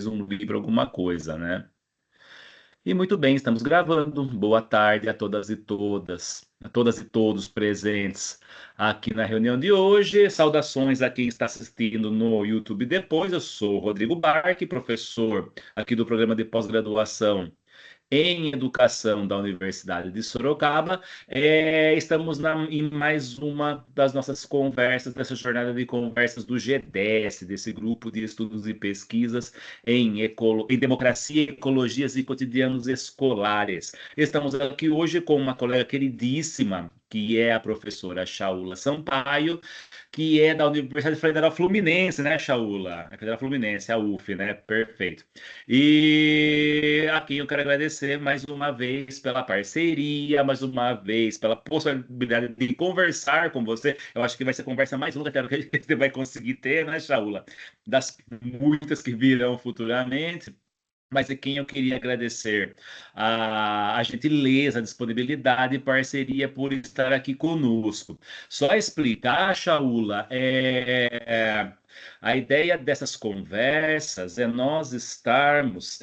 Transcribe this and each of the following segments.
um livro, alguma coisa, né? E muito bem, estamos gravando. Boa tarde a todas e todos presentes aqui na reunião de hoje. Saudações a quem está assistindo no YouTube depois. Eu sou o Rodrigo Barque, professor aqui do programa de pós-graduação em Educação da Universidade de Sorocaba. Estamos em mais uma das nossas conversas, dessa jornada de conversas do GDES, desse grupo de estudos e pesquisas em democracia, ecologias e cotidianos escolares. Estamos aqui hoje com uma colega queridíssima, que é a professora Chaula Sampaio, que é da Universidade Federal Fluminense, né, Chaula? A Federal Fluminense, a UF, né? Perfeito. E aqui eu quero agradecer mais uma vez pela parceria, mais uma vez pela possibilidade de conversar com você. Eu acho que vai ser a conversa mais longa que a gente vai conseguir ter, né, Chaula? Das muitas que virão futuramente. Mas é quem eu queria agradecer a gentileza, a disponibilidade e parceria por estar aqui conosco. Só explicar, Chaula, a ideia dessas conversas é nós estarmos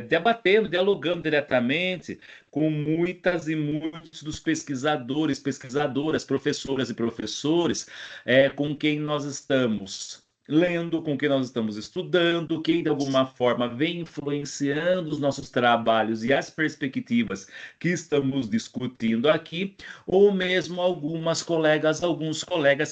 debatendo, dialogando diretamente com muitas e muitos dos pesquisadores, pesquisadoras, professoras e professores com quem nós estamos lendo, com quem nós estamos estudando, quem de alguma forma vem influenciando os nossos trabalhos e as perspectivas que estamos discutindo aqui, ou mesmo alguns colegas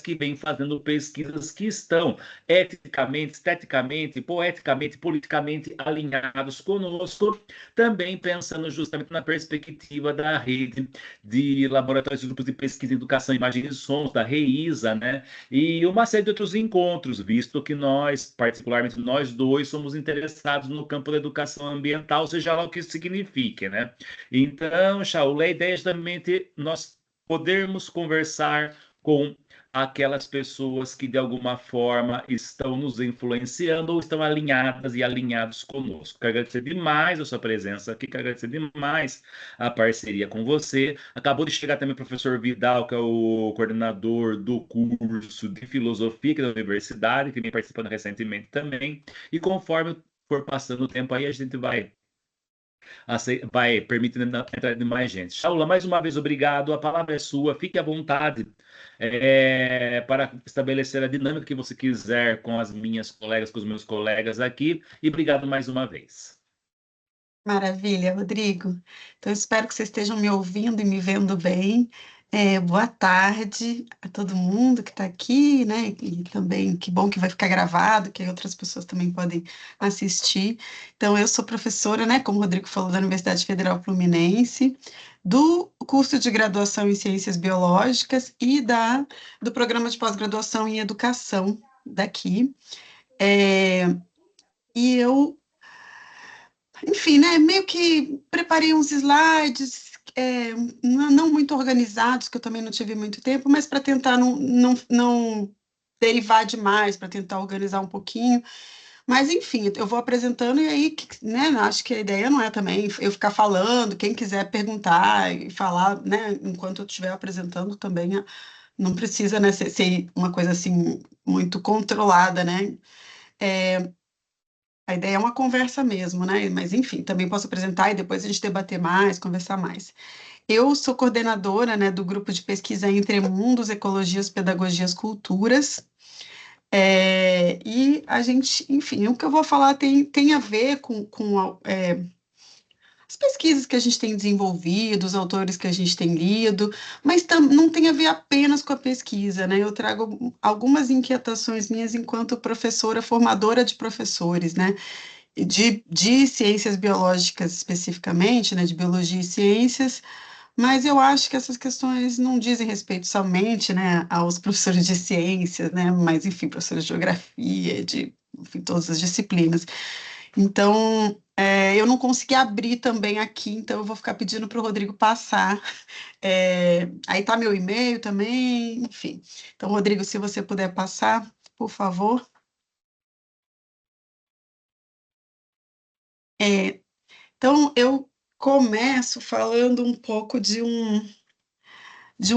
que vêm fazendo pesquisas que estão eticamente, esteticamente, poeticamente, politicamente alinhados conosco, também pensando justamente na perspectiva da rede de laboratórios e grupos de pesquisa em educação, imagem e sons, da REISA, né? E uma série de outros encontros, visto que nós, particularmente nós dois, somos interessados no campo da educação ambiental, seja lá o que isso signifique, né? Então, Shaul, a ideia é justamente nós podermos conversar com aquelas pessoas que de alguma forma estão nos influenciando ou estão alinhadas e alinhados conosco. Quero agradecer demais a sua presença aqui, quero agradecer demais a parceria com você. Acabou de chegar também o professor Vidal, que é o coordenador do curso de filosofia aqui da universidade, que vem participando recentemente também. E conforme for passando o tempo aí, a gente vai permitindo a entrada de mais gente. Shaula, mais uma vez, obrigado. A palavra é sua. Fique à vontade para estabelecer a dinâmica que você quiser com as minhas colegas, com os meus colegas aqui. E obrigado mais uma vez. Maravilha, Rodrigo. Então, espero que vocês estejam me ouvindo e me vendo bem. Boa tarde a todo mundo que está aqui, né? E também, que bom que vai ficar gravado, que aí outras pessoas também podem assistir. Então, eu sou professora, né? Como o Rodrigo falou, da Universidade Federal Fluminense, do curso de graduação em Ciências Biológicas e do programa de pós-graduação em Educação daqui. É, e eu enfim, né, meio que preparei uns slides, não muito organizados, que eu também não tive muito tempo, mas para tentar não derivar demais, para tentar organizar um pouquinho. Mas, enfim, eu vou apresentando e aí, né, acho que a ideia não é também eu ficar falando, quem quiser perguntar e falar, né, enquanto eu estiver apresentando também, não precisa, né, ser uma coisa assim muito controlada, né? A ideia é uma conversa mesmo, né? Mas, enfim, também posso apresentar e depois a gente debater mais, conversar mais. Eu sou coordenadora, né, do grupo de pesquisa Entre Mundos, Ecologias, Pedagogias, Culturas. E a gente, enfim, o que eu vou falar tem a ver com as pesquisas que a gente tem desenvolvido, os autores que a gente tem lido, mas não tem a ver apenas com a pesquisa, né? Eu trago algumas inquietações minhas enquanto professora, formadora de professores, né? De ciências biológicas especificamente, né, de biologia e ciências, mas eu acho que essas questões não dizem respeito somente, né, aos professores de ciências, né, mas enfim, professores de geografia, de enfim, todas as disciplinas. Então, eu não consegui abrir também aqui, então eu vou ficar pedindo para o Rodrigo passar. Aí tá meu e-mail também, enfim. Então, Rodrigo, se você puder passar, por favor. É, Então, eu começo falando um pouco de um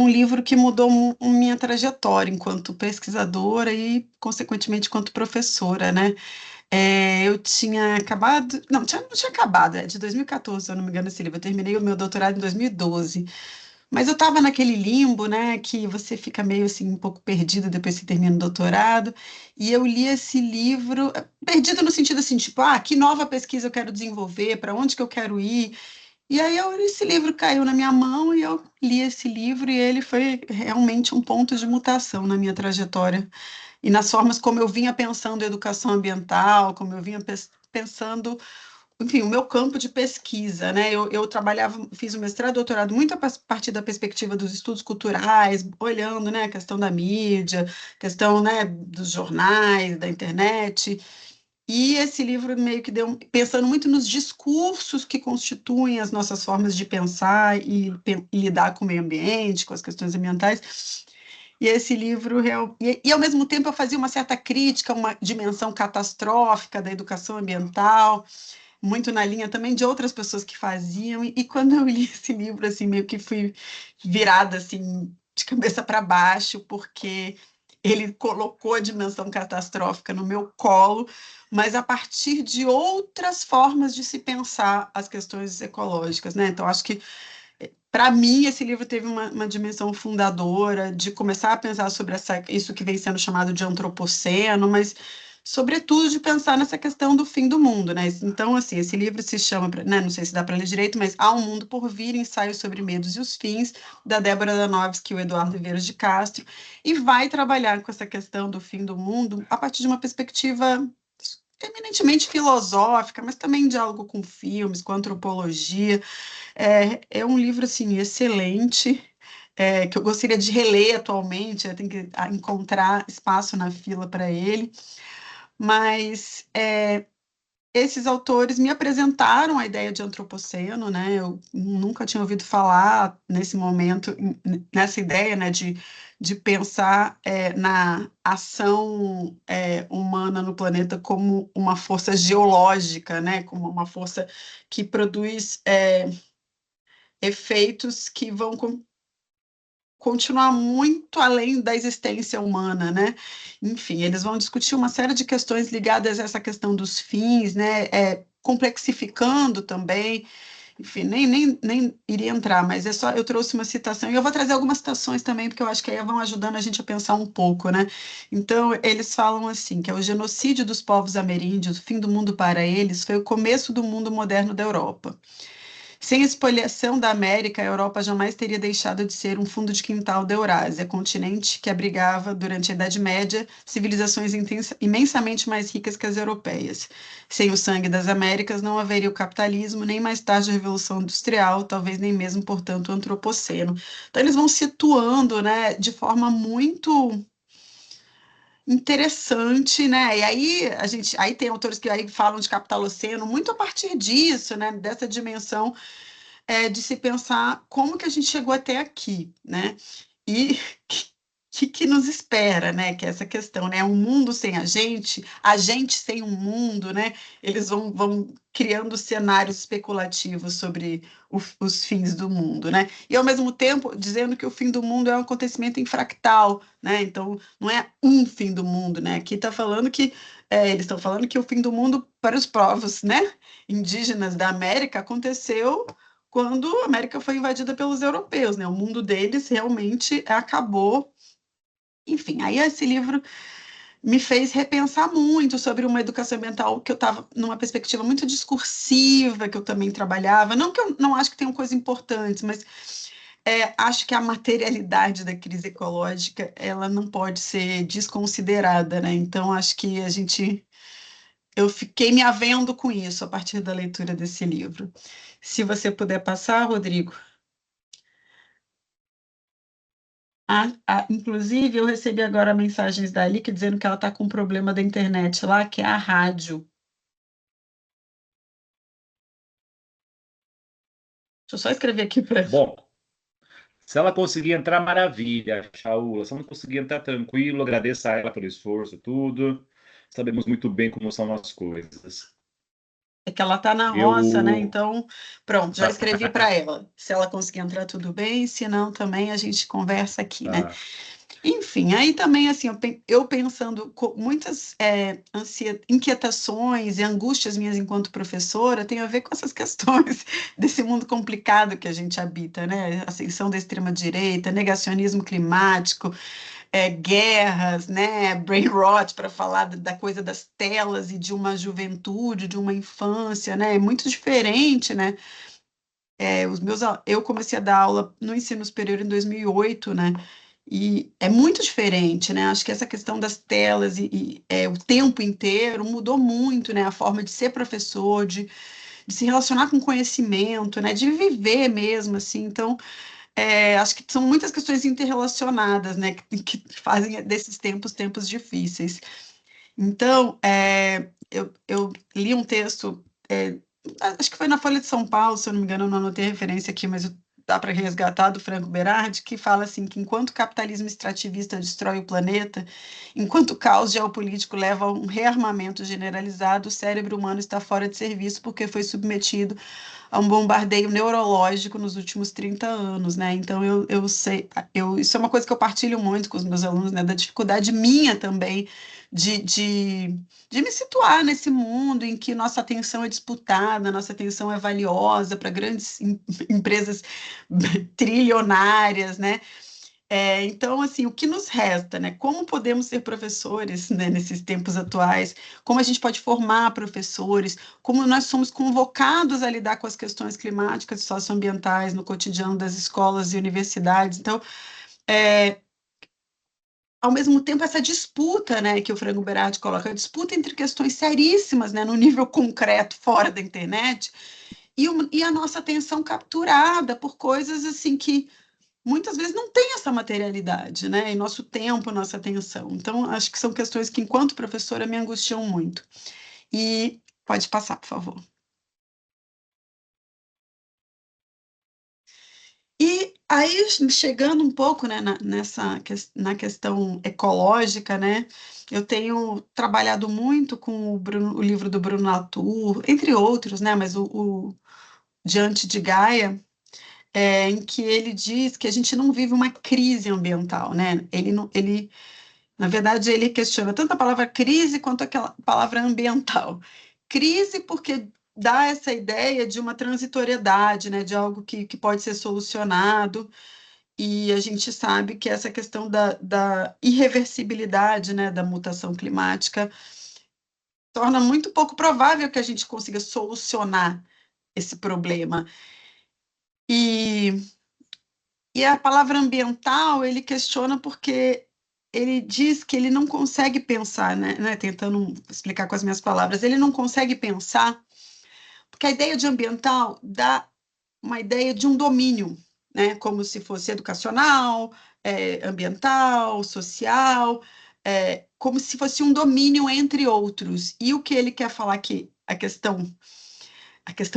livro que mudou minha trajetória enquanto pesquisadora e, consequentemente, enquanto professora, né? Eu tinha acabado, não tinha acabado, é de 2014, se eu não me engano, esse livro. Eu terminei o meu doutorado em 2012. Mas eu estava naquele limbo, né, que você fica meio assim, um pouco perdido depois que termina o doutorado, e eu li esse livro, perdido no sentido assim, tipo, que nova pesquisa eu quero desenvolver, para onde que eu quero ir, e aí esse livro caiu na minha mão e eu li esse livro e ele foi realmente um ponto de mutação na minha trajetória e nas formas como eu vinha pensando educação ambiental, como eu vinha pensando, enfim, o meu campo de pesquisa, né? Eu trabalhava, fiz o mestrado, doutorado muito a partir da perspectiva dos estudos culturais, olhando, né, a questão da mídia, questão, né, dos jornais, da internet. E esse livro meio que deu, pensando muito nos discursos que constituem as nossas formas de pensar e lidar com o meio ambiente, com as questões ambientais. E esse livro, e ao mesmo tempo eu fazia uma certa crítica, uma dimensão catastrófica da educação ambiental, muito na linha também de outras pessoas que faziam. E quando eu li esse livro, assim, meio que fui virada assim de cabeça para baixo, porque ele colocou a dimensão catastrófica no meu colo, mas a partir de outras formas de se pensar as questões ecológicas, né? Então, acho que, para mim, esse livro teve uma dimensão fundadora de começar a pensar sobre isso que vem sendo chamado de antropoceno, mas, sobretudo, de pensar nessa questão do fim do mundo, né? Então, assim, esse livro se chama, né, não sei se dá para ler direito, mas Há um Mundo por Vir, Ensaios sobre Medos e os Fins, da Débora Danovski e o Eduardo Vieira de Castro, e vai trabalhar com essa questão do fim do mundo a partir de uma perspectiva eminentemente filosófica, mas também em diálogo com filmes, com antropologia. É um livro, assim, excelente, que eu gostaria de reler atualmente, eu tenho que encontrar espaço na fila para ele, mas esses autores me apresentaram a ideia de antropoceno, né? Eu nunca tinha ouvido falar nesse momento, nessa ideia, né, de pensar na ação humana no planeta como uma força geológica, né? Como uma força que produz efeitos que vão continuar muito além da existência humana, né? Enfim, eles vão discutir uma série de questões ligadas a essa questão dos fins, né? Complexificando também, enfim, nem iria entrar, mas eu trouxe uma citação, e eu vou trazer algumas citações também, porque eu acho que aí vão ajudando a gente a pensar um pouco, né? Então, eles falam assim, que o genocídio dos povos ameríndios, o fim do mundo para eles, foi o começo do mundo moderno da Europa. Sem a expoliação da América, a Europa jamais teria deixado de ser um fundo de quintal da Eurásia, continente que abrigava, durante a Idade Média, civilizações imensamente mais ricas que as europeias. Sem o sangue das Américas, não haveria o capitalismo, nem mais tarde a Revolução Industrial, talvez nem mesmo, portanto, o Antropoceno. Então, eles vão situando, né, de forma muito interessante, né? E aí tem autores que aí falam de capitaloceno muito a partir disso, né? Dessa dimensão de se pensar como que a gente chegou até aqui, né? E que nos espera, né? Que é essa questão, né? Um mundo sem a gente sem um mundo, né? Eles vão criando cenários especulativos sobre os fins do mundo, né? E ao mesmo tempo dizendo que o fim do mundo é um acontecimento infractal, né? Então não é um fim do mundo, né? Aqui está falando que eles estão falando que o fim do mundo para os povos, né? Indígenas da América aconteceu quando a América foi invadida pelos europeus, né? O mundo deles realmente acabou. Enfim, aí esse livro me fez repensar muito sobre uma educação ambiental que eu estava numa perspectiva muito discursiva, que eu também trabalhava. Não que eu não acho que tenham coisas importantes, mas acho que a materialidade da crise ecológica ela não pode ser desconsiderada, né? Então, acho que eu fiquei me havendo com isso a partir da leitura desse livro. Se você puder passar, Rodrigo. Inclusive, eu recebi agora mensagens da Alice dizendo que ela está com um problema da internet lá, que é a rádio. Deixa eu só escrever aqui para. Bom, se ela conseguir entrar, maravilha, Shaula. Se ela não conseguir entrar, tranquilo, agradeça a ela pelo esforço, tudo. Sabemos muito bem como são as coisas. É que ela está na roça, né? Eu. Então, pronto, já escrevi para ela. Se ela conseguir entrar, tudo bem. Se não, também a gente conversa aqui, né? Tá. Enfim, aí também, assim, eu pensando com muitas inquietações e angústias minhas enquanto professora, tem a ver com essas questões desse mundo complicado que a gente habita, né? Ascensão da extrema-direita, negacionismo climático, guerras, né? Brain rot, para falar da coisa das telas e de uma juventude, de uma infância, né? É muito diferente, né? Eu comecei a dar aula no ensino superior em 2008, né? E é muito diferente, né? Acho que essa questão das telas o tempo inteiro mudou muito, né? A forma de ser professor, de se relacionar com conhecimento, né? De viver mesmo, assim. Então, acho que são muitas questões interrelacionadas, né? Que fazem desses tempos difíceis. Então, eu li um texto, acho que foi na Folha de São Paulo, se eu não me engano, eu não anotei a referência aqui, mas dá para resgatar, do Franco Berardi, que fala assim, que enquanto o capitalismo extrativista destrói o planeta, enquanto o caos geopolítico leva a um rearmamento generalizado, o cérebro humano está fora de serviço porque foi submetido a um bombardeio neurológico nos últimos 30 anos, né? Então, eu sei, isso é uma coisa que eu partilho muito com os meus alunos, né? Da dificuldade minha também de, de, de me situar nesse mundo em que nossa atenção é disputada, nossa atenção é valiosa para grandes empresas trilionárias, né? Então, assim, o que nos resta, né? Como podemos ser professores, né, nesses tempos atuais? Como a gente pode formar professores? Como nós somos convocados a lidar com as questões climáticas e socioambientais no cotidiano das escolas e universidades? Então, ao mesmo tempo, essa disputa, né, que o Franco Berardi coloca, a disputa entre questões seríssimas, né, no nível concreto, fora da internet, e a nossa atenção capturada por coisas assim que muitas vezes não tem essa materialidade, né? Em nosso tempo, nossa atenção. Então, acho que são questões que, enquanto professora, me angustiam muito. E pode passar, por favor. E aí, chegando um pouco, né, na questão ecológica, né? Eu tenho trabalhado muito com o livro do Bruno Latour, entre outros, né? Mas o Diante de Gaia, em que ele diz que a gente não vive uma crise ambiental, né? Na verdade, ele questiona tanto a palavra crise quanto aquela palavra ambiental. Crise porque dá essa ideia de uma transitoriedade, né, de algo que pode ser solucionado, e a gente sabe que essa questão da irreversibilidade, né, da mutação climática torna muito pouco provável que a gente consiga solucionar esse problema. E E a palavra ambiental, ele questiona porque ele diz que ele não consegue pensar, né, tentando explicar com as minhas palavras, ele não consegue pensar, porque a ideia de ambiental dá uma ideia de um domínio, né, como se fosse educacional, ambiental, social, como se fosse um domínio entre outros. E o que ele quer falar aqui, a questão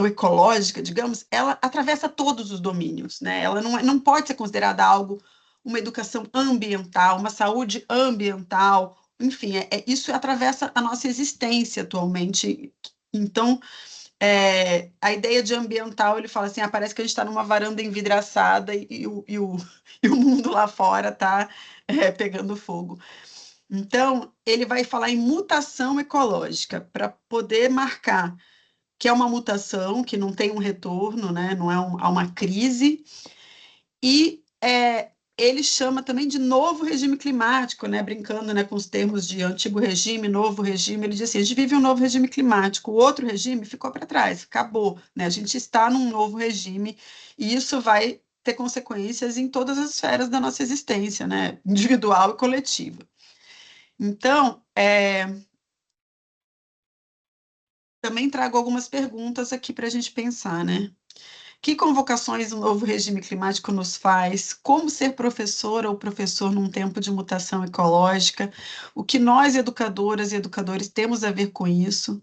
ecológica, digamos, ela atravessa todos os domínios, né? Ela não pode ser considerada algo, uma educação ambiental, uma saúde ambiental, enfim, isso atravessa a nossa existência atualmente. Então, a ideia de ambiental, ele fala assim, parece que a gente está numa varanda envidraçada e o mundo lá fora está pegando fogo. Então, ele vai falar em mutação ecológica, para poder marcar que é uma mutação, que não tem um retorno, né? Não é há uma crise, e ele chama também de novo regime climático, né? Brincando, né, com os termos de antigo regime, novo regime, ele diz assim, a gente vive um novo regime climático, o outro regime ficou para trás, acabou, né? A gente está num novo regime, e isso vai ter consequências em todas as esferas da nossa existência, né? Individual e coletiva. Então, também trago algumas perguntas aqui para a gente pensar, né? Que convocações o novo regime climático nos faz? Como ser professora ou professor num tempo de mutação ecológica? O que nós, educadoras e educadores, temos a ver com isso?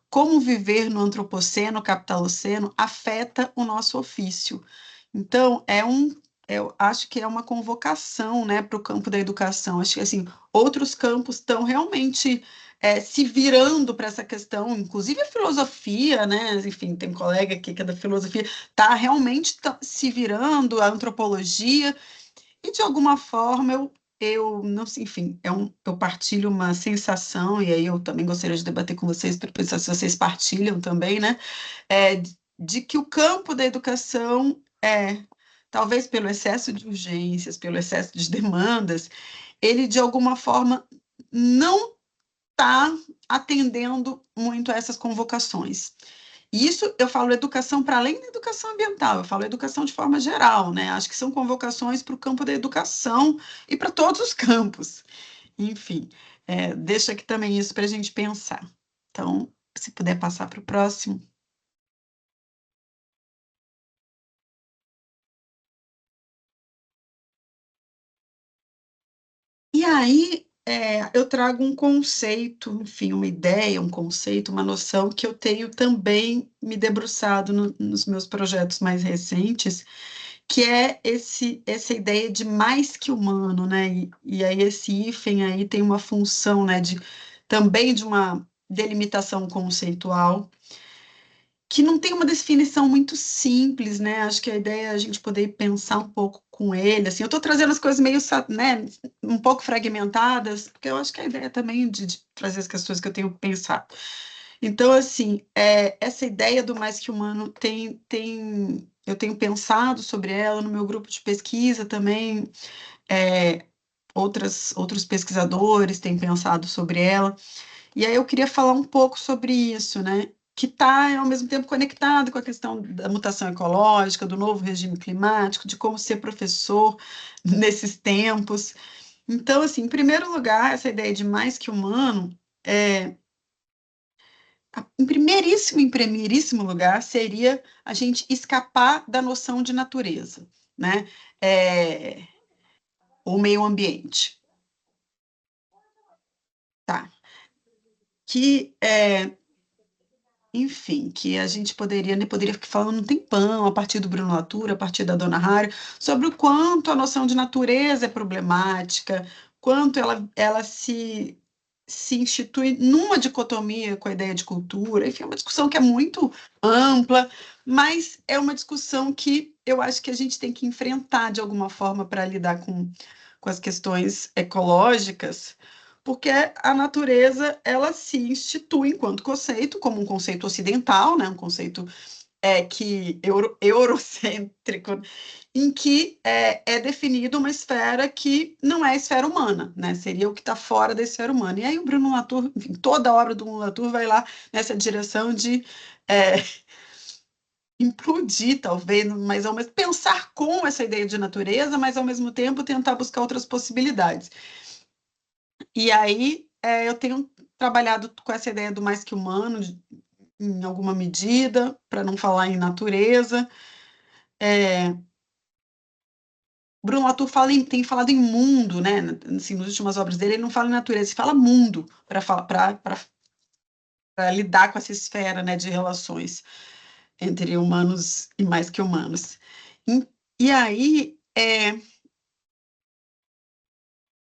Como viver no antropoceno, capitaloceno, afeta o nosso ofício? Então, eu acho que é uma convocação, né, para o campo da educação. Acho que assim, outros campos estão realmente se virando para essa questão, inclusive a filosofia, né? Enfim, tem um colega aqui que é da filosofia, está realmente se virando, a antropologia, e de alguma forma eu não sei, enfim, eu partilho uma sensação, e aí eu também gostaria de debater com vocês para pensar se vocês partilham também, né? De que o campo da educação talvez pelo excesso de urgências, pelo excesso de demandas, ele de alguma forma não está atendendo muito a essas convocações. E isso eu falo educação para além da educação ambiental, eu falo educação de forma geral, né? Acho que são convocações para o campo da educação e para todos os campos. Enfim, deixa aqui também isso para a gente pensar. Então, se puder passar para o próximo. E aí, eu trago um conceito, enfim, uma ideia, um conceito, uma noção que eu tenho também me debruçado nos meus projetos mais recentes, que é essa ideia de mais que humano, né? E aí esse hífen aí tem uma função, né, também de uma delimitação conceitual, que não tem uma definição muito simples, né? Acho que a ideia é a gente poder pensar um pouco com ele, assim, eu estou trazendo as coisas meio, né, um pouco fragmentadas, porque eu acho que a ideia também de trazer as questões que eu tenho pensado. Então, assim, essa ideia do mais que humano eu tenho pensado sobre ela no meu grupo de pesquisa também, outros pesquisadores têm pensado sobre ela, e aí eu queria falar um pouco sobre isso, né? Que está, ao mesmo tempo, conectado com a questão da mutação ecológica, do novo regime climático, de como ser professor nesses tempos. Então, assim, em primeiro lugar, essa ideia de mais que humano, em primeiríssimo lugar, seria a gente escapar da noção de natureza, né? É, o meio ambiente, tá? Que enfim, que a gente poderia ficar falando um tempão, a partir do Bruno Latour, a partir da Dona Harry, sobre o quanto a noção de natureza é problemática, quanto ela se institui numa dicotomia com a ideia de cultura, enfim, é uma discussão que é muito ampla, mas é uma discussão que eu acho que a gente tem que enfrentar de alguma forma para lidar com as questões ecológicas, porque a natureza ela se institui enquanto conceito, como um conceito ocidental, né, um conceito eurocêntrico, em que é definido uma esfera que não é a esfera humana, né? Seria o que está fora da esfera humana. E aí o Bruno Latour, enfim, toda a obra do Bruno Latour vai lá nessa direção de implodir, talvez, mas ao mesmo pensar com essa ideia de natureza, mas ao mesmo tempo tentar buscar outras possibilidades. E aí eu tenho trabalhado com essa ideia do mais que humano, em alguma medida, para não falar em natureza. Bruno Latour tem falado em mundo, né? Assim, nas últimas obras dele, ele não fala em natureza, ele fala mundo para lidar com essa esfera, né, de relações entre humanos e mais que humanos. E aí,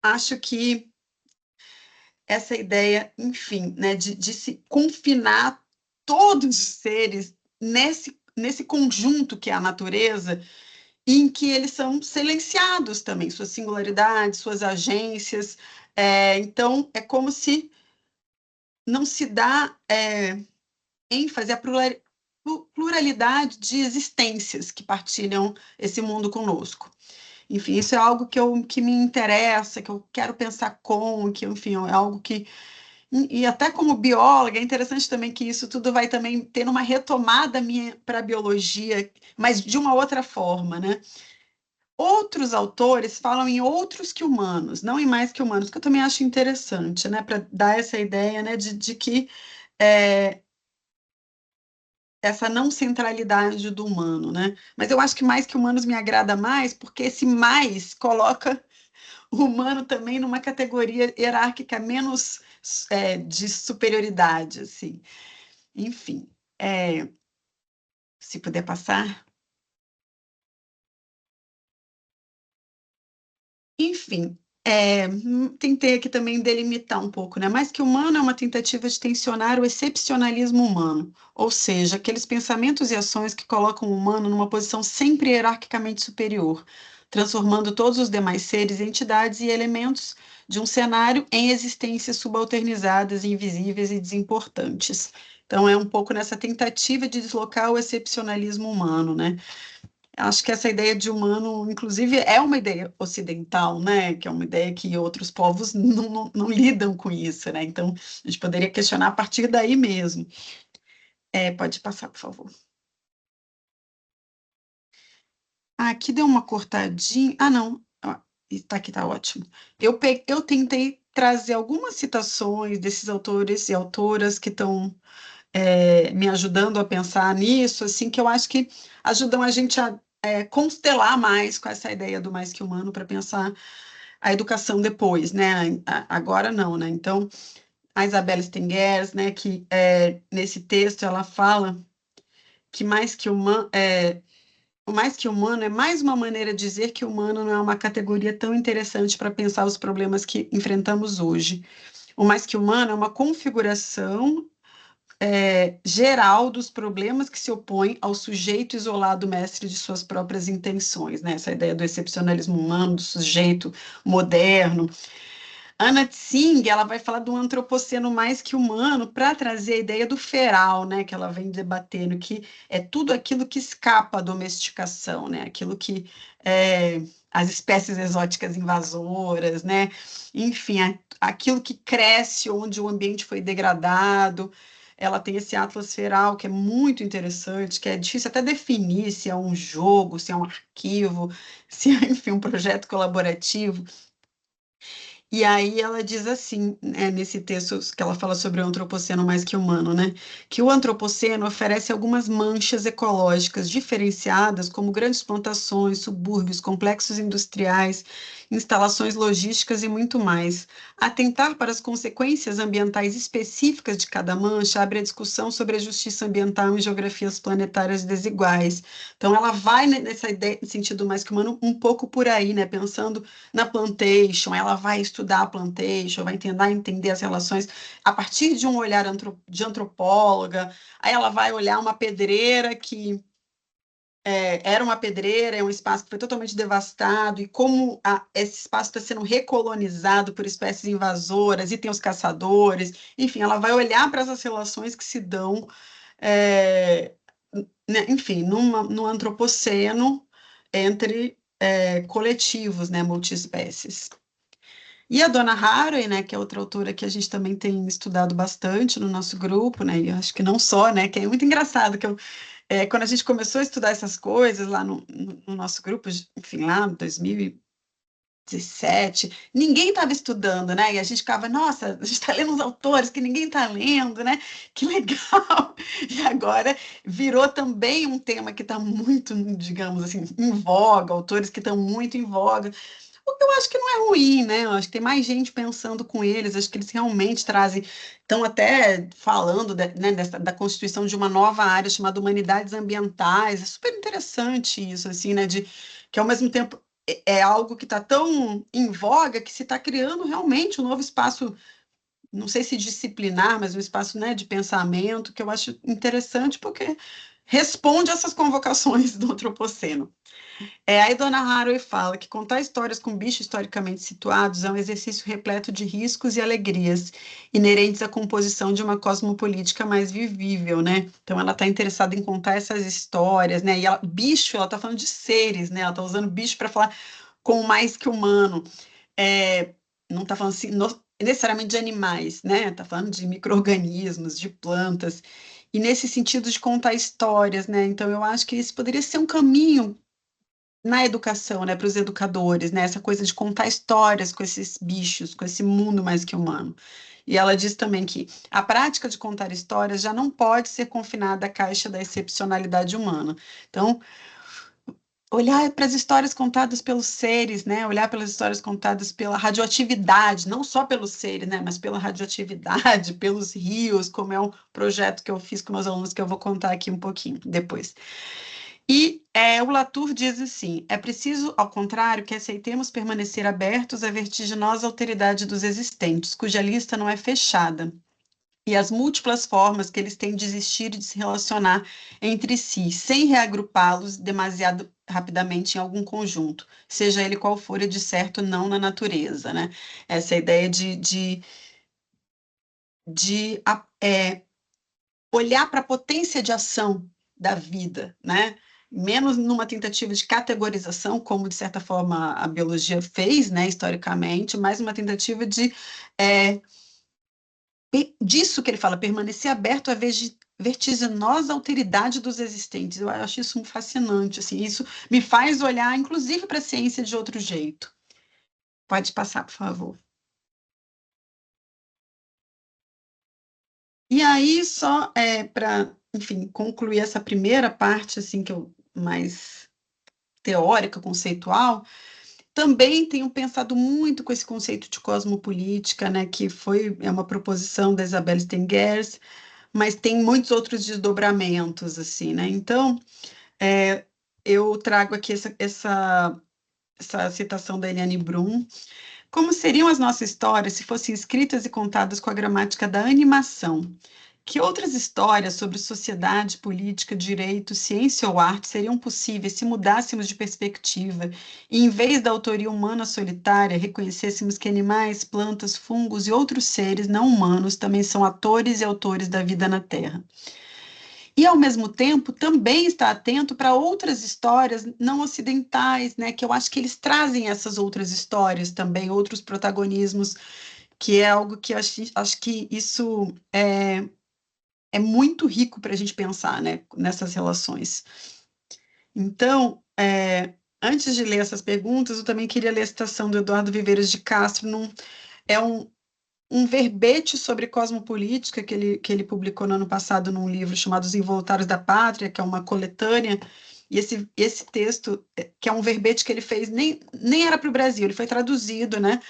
acho que essa ideia, enfim, né, de se confinar todos os seres nesse conjunto que é a natureza, em que eles são silenciados também, suas singularidades, suas agências. Então, é como se não se dá ênfase à pluralidade de existências que partilham esse mundo conosco. Enfim, isso é algo que me interessa, que eu quero pensar que, enfim, é algo que... E até como bióloga, é interessante também que isso tudo vai também tendo uma retomada minha para a biologia, mas de uma outra forma, né? Outros autores falam em outros que humanos, não em mais que humanos, que eu também acho interessante, né, para dar essa ideia, né, de que essa não centralidade do humano, né? Mas eu acho que mais que humanos me agrada mais, porque esse mais coloca o humano também numa categoria hierárquica menos de superioridade, assim. Enfim, se puder passar. Enfim, tentei aqui também delimitar um pouco, né? Mais que humano é uma tentativa de tensionar o excepcionalismo humano, ou seja, aqueles pensamentos e ações que colocam o humano numa posição sempre hierarquicamente superior, transformando todos os demais seres, entidades e elementos de um cenário em existências subalternizadas, invisíveis e desimportantes. Então, é um pouco nessa tentativa de deslocar o excepcionalismo humano, né? Acho que essa ideia de humano, inclusive, é uma ideia ocidental, né? Que é uma ideia que outros povos não lidam com isso, né? Então, a gente poderia questionar a partir daí mesmo. Pode passar, por favor. Aqui deu uma cortadinha. Ah, não. Está aqui, está ótimo. Eu tentei trazer algumas citações desses autores e autoras que estão me ajudando a pensar nisso, assim, que eu acho que ajudam a gente a constelar mais com essa ideia do mais que humano para pensar a educação depois, né? Agora não, né? Então, a Isabelle Stengers, né, que nesse texto ela fala que o mais que humano é mais uma maneira de dizer que humano não é uma categoria tão interessante para pensar os problemas que enfrentamos hoje. O mais que humano é uma configuração geral dos problemas que se opõem ao sujeito isolado mestre de suas próprias intenções, né? Essa ideia do excepcionalismo humano, do sujeito moderno. Anna Tsing, ela vai falar do antropoceno mais que humano para trazer a ideia do feral, né? Que ela vem debatendo, que é tudo aquilo que escapa à domesticação, né? Aquilo que as espécies exóticas invasoras, né? Enfim, aquilo que cresce onde o ambiente foi degradado. Ela tem esse atlas feral que é muito interessante, que é difícil até definir se é um jogo, se é um arquivo, se é, enfim, um projeto colaborativo. E aí ela diz assim, nesse texto que ela fala sobre o antropoceno mais que humano, né? Que o antropoceno oferece algumas manchas ecológicas diferenciadas, como grandes plantações, subúrbios, complexos industriais, instalações logísticas e muito mais. Atentar para as consequências ambientais específicas de cada mancha abre a discussão sobre a justiça ambiental em geografias planetárias desiguais. Então ela vai nessa ideia, no sentido mais que humano, um pouco por aí, né? Pensando na plantation, ela vai estudar a plantation, vai tentar entender as relações a partir de um olhar de antropóloga, aí ela vai olhar uma pedreira que era uma pedreira, é um espaço que foi totalmente devastado, e como esse espaço está sendo recolonizado por espécies invasoras, e tem os caçadores, enfim, ela vai olhar para essas relações que se dão, né, enfim, no antropoceno entre coletivos, né, multiespécies. E a dona Haraway, né, que é outra autora que a gente também tem estudado bastante no nosso grupo, né, e eu acho que não só, né, que é muito engraçado que quando a gente começou a estudar essas coisas lá no nosso grupo, enfim, lá em 2017, ninguém estava estudando, né, e a gente ficava, nossa, a gente está lendo uns autores que ninguém está lendo, né, que legal, e agora virou também um tema que está muito, digamos assim, em voga, autores que estão muito em voga, o que eu acho que não é ruim, né? Eu acho que tem mais gente pensando com eles, acho que eles realmente trazem, estão até falando né, da constituição de uma nova área chamada humanidades ambientais, é super interessante isso, assim, né? Que ao mesmo tempo é algo que está tão em voga que se está criando realmente um novo espaço, não sei se disciplinar, mas um espaço, né, de pensamento, que eu acho interessante porque responde a essas convocações do antropoceno. Aí Dona Haraway fala que contar histórias com bichos historicamente situados é um exercício repleto de riscos e alegrias, inerentes à composição de uma cosmopolítica mais vivível, né? Então ela está interessada em contar essas histórias, né? E bicho, ela está falando de seres, né? Ela está usando bicho para falar com mais que humano. Não está falando assim, necessariamente de animais, né? Está falando de micro-organismos, de plantas. E nesse sentido de contar histórias, né? Então eu acho que esse poderia ser um caminho na educação, né, para os educadores, né, essa coisa de contar histórias com esses bichos, com esse mundo mais que humano. E ela diz também que a prática de contar histórias já não pode ser confinada à caixa da excepcionalidade humana. Então, olhar para as histórias contadas pelos seres, né, olhar pelas histórias contadas pela radioatividade, não só pelos seres, né, mas pela radioatividade, pelos rios, como é um projeto que eu fiz com meus alunos, que eu vou contar aqui um pouquinho depois. E o Latour diz assim: é preciso, ao contrário, que aceitemos permanecer abertos à vertiginosa alteridade dos existentes, cuja lista não é fechada, e as múltiplas formas que eles têm de existir e de se relacionar entre si, sem reagrupá-los rapidamente em algum conjunto, seja ele qual for e de certo não na natureza, né? Essa ideia de olhar para a potência de ação da vida, né? Menos numa tentativa de categorização, como de certa forma a biologia fez, né, historicamente, mais uma tentativa de disso que ele fala, permanecer aberto à vertiginosa alteridade dos existentes. Eu acho isso fascinante, assim, isso me faz olhar, inclusive, para a ciência de outro jeito. Pode passar, por favor. E aí, só para, enfim, concluir essa primeira parte, assim, que eu mais teórica, conceitual, também tenho pensado muito com esse conceito de cosmopolítica, né, que é uma proposição da Isabel Stengers, mas tem muitos outros desdobramentos, assim, né? Então, eu trago aqui essa citação da Eliane Brum. Como seriam as nossas histórias se fossem escritas e contadas com a gramática da animação? Que outras histórias sobre sociedade, política, direito, ciência ou arte seriam possíveis se mudássemos de perspectiva e, em vez da autoria humana solitária, reconhecêssemos que animais, plantas, fungos e outros seres não humanos também são atores e autores da vida na Terra? E, ao mesmo tempo, também está atento para outras histórias não ocidentais, né? Que eu acho que eles trazem essas outras histórias também, outros protagonismos, que é algo que eu acho que isso é muito rico para a gente pensar, né, nessas relações. Então, antes de ler essas perguntas, eu também queria ler a citação do Eduardo Viveiros de Castro, é um verbete sobre cosmopolítica que ele publicou no ano passado num livro chamado Os Involuntários da Pátria, que é uma coletânea, e esse texto, que é um verbete que ele fez, nem era para o Brasil, ele foi traduzido, né?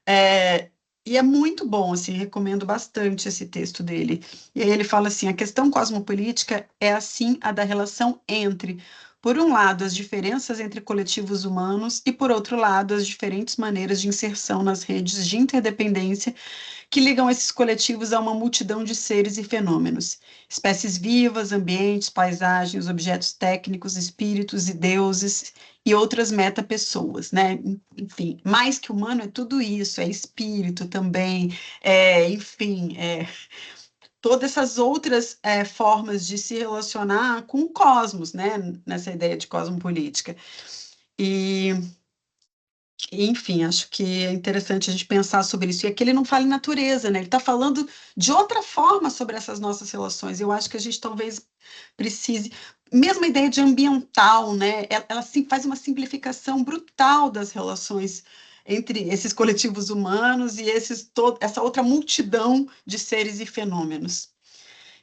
É, e é muito bom, assim, recomendo bastante esse texto dele. E aí ele fala assim: a questão cosmopolítica é, assim, a da relação entre, por um lado, as diferenças entre coletivos humanos e, por outro lado, as diferentes maneiras de inserção nas redes de interdependência que ligam esses coletivos a uma multidão de seres e fenômenos, espécies vivas, ambientes, paisagens, objetos técnicos, espíritos e deuses e outras metapessoas, né? Enfim, mais que humano é tudo isso, é espírito também, enfim, todas essas outras formas de se relacionar com o cosmos, né? Nessa ideia de cosmopolítica. E enfim, acho que é interessante a gente pensar sobre isso. E aqui ele não fala em natureza, né? Ele está falando de outra forma sobre essas nossas relações. Eu acho que a gente talvez precise. Mesma ideia de ambiental, né? Ela faz uma simplificação brutal das relações entre esses coletivos humanos e essa outra multidão de seres e fenômenos.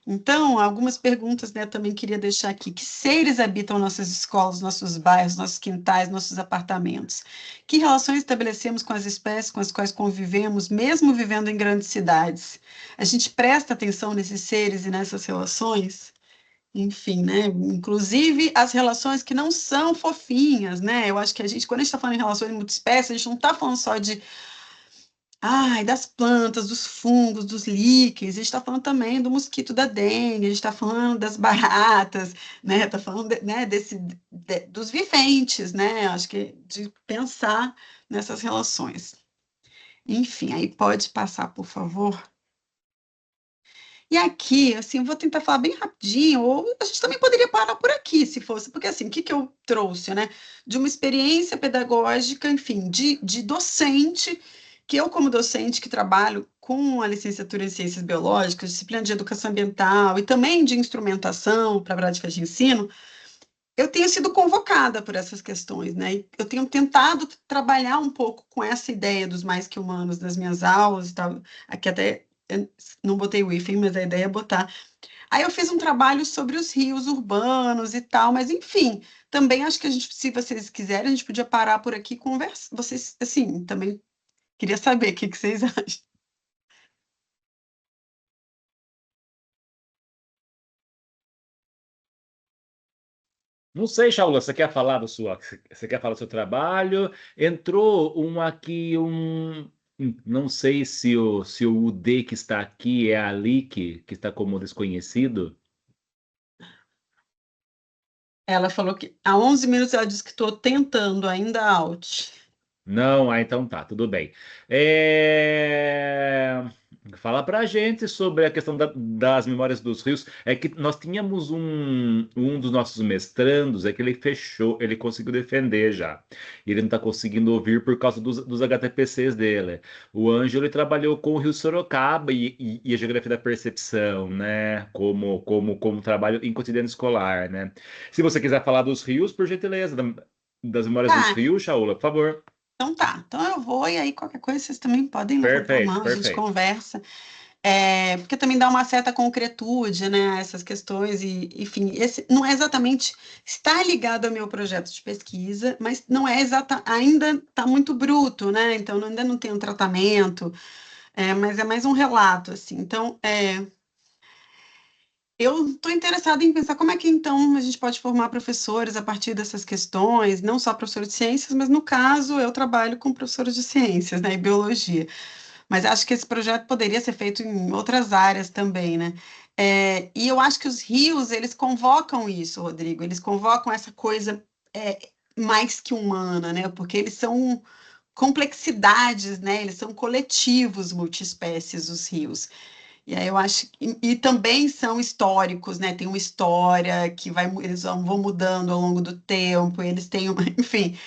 Então, algumas perguntas, né, eu também queria deixar aqui. Que seres habitam nossas escolas, nossos bairros, nossos quintais, nossos apartamentos? Que relações estabelecemos com as espécies com as quais convivemos, mesmo vivendo em grandes cidades? A gente presta atenção nesses seres e nessas relações? Enfim, né? Inclusive as relações que não são fofinhas, né? Eu acho que quando a gente está falando em relações multiespécies, a gente não está falando só de das plantas, dos fungos, dos líquens, a gente está falando também do mosquito da dengue, a gente está falando das baratas, né? Está falando né, dos viventes, né? Acho que de pensar nessas relações. Enfim, aí pode passar, por favor. E aqui, assim, vou tentar falar bem rapidinho, ou a gente também poderia parar por aqui, se fosse, porque assim, o que eu trouxe, né? De uma experiência pedagógica, enfim, de docente, que eu, como docente que trabalho com a licenciatura em Ciências Biológicas, disciplina de Educação Ambiental e também de instrumentação para práticas de ensino, eu tenho sido convocada por essas questões, né? E eu tenho tentado trabalhar um pouco com essa ideia dos mais que humanos nas minhas aulas e tal. Aqui até eu não botei o hífen, mas a ideia é botar. Aí eu fiz um trabalho sobre os rios urbanos e tal, mas enfim, também acho que a gente, se vocês quiserem, a gente podia parar por aqui e conversar. Vocês, assim, também queria saber o que vocês acham. Não sei, Shaula, você quer falar do seu trabalho? Entrou um aqui, não sei se o UD que está aqui é a Ali que está como desconhecido. Ela falou que há 11 minutos ela disse que estou tentando ainda out. Não, então tá, tudo bem. Fala pra gente sobre a questão das memórias dos rios. É que nós tínhamos um dos nossos mestrandos, é que ele fechou, ele conseguiu defender já. E ele não tá conseguindo ouvir por causa dos HTPCs dele. O Ângelo ele trabalhou com o Rio Sorocaba e a geografia da percepção, né? Como trabalho em cotidiano escolar, né? Se você quiser falar dos rios, por gentileza, das memórias dos Tá, rios, Shaula, por favor. então tá. Então eu vou, e aí qualquer coisa vocês também podem levantar a Perfeito, mão, a gente perfeito. conversa. Porque também dá uma certa concretude, né, a essas questões, e, enfim, esse não é exatamente, está ligado ao meu projeto de pesquisa, mas não é ainda está muito bruto, né, então ainda não tem um tratamento, mas é mais um relato, assim, então, eu estou interessada em pensar como é que, então, a gente pode formar professores a partir dessas questões, não só professores de ciências, mas, no caso, eu trabalho com professores de ciências, né, e biologia. Mas acho que esse projeto poderia ser feito em outras áreas também, né? E eu acho que os rios, eles convocam isso, Rodrigo, eles convocam essa coisa é, mais que humana, né? Porque eles são complexidades, né? Eles são coletivos multiespécies, os rios. E aí eu acho e também são históricos, né? Tem uma história que eles vão mudando ao longo do tempo, eles têm uma, enfim,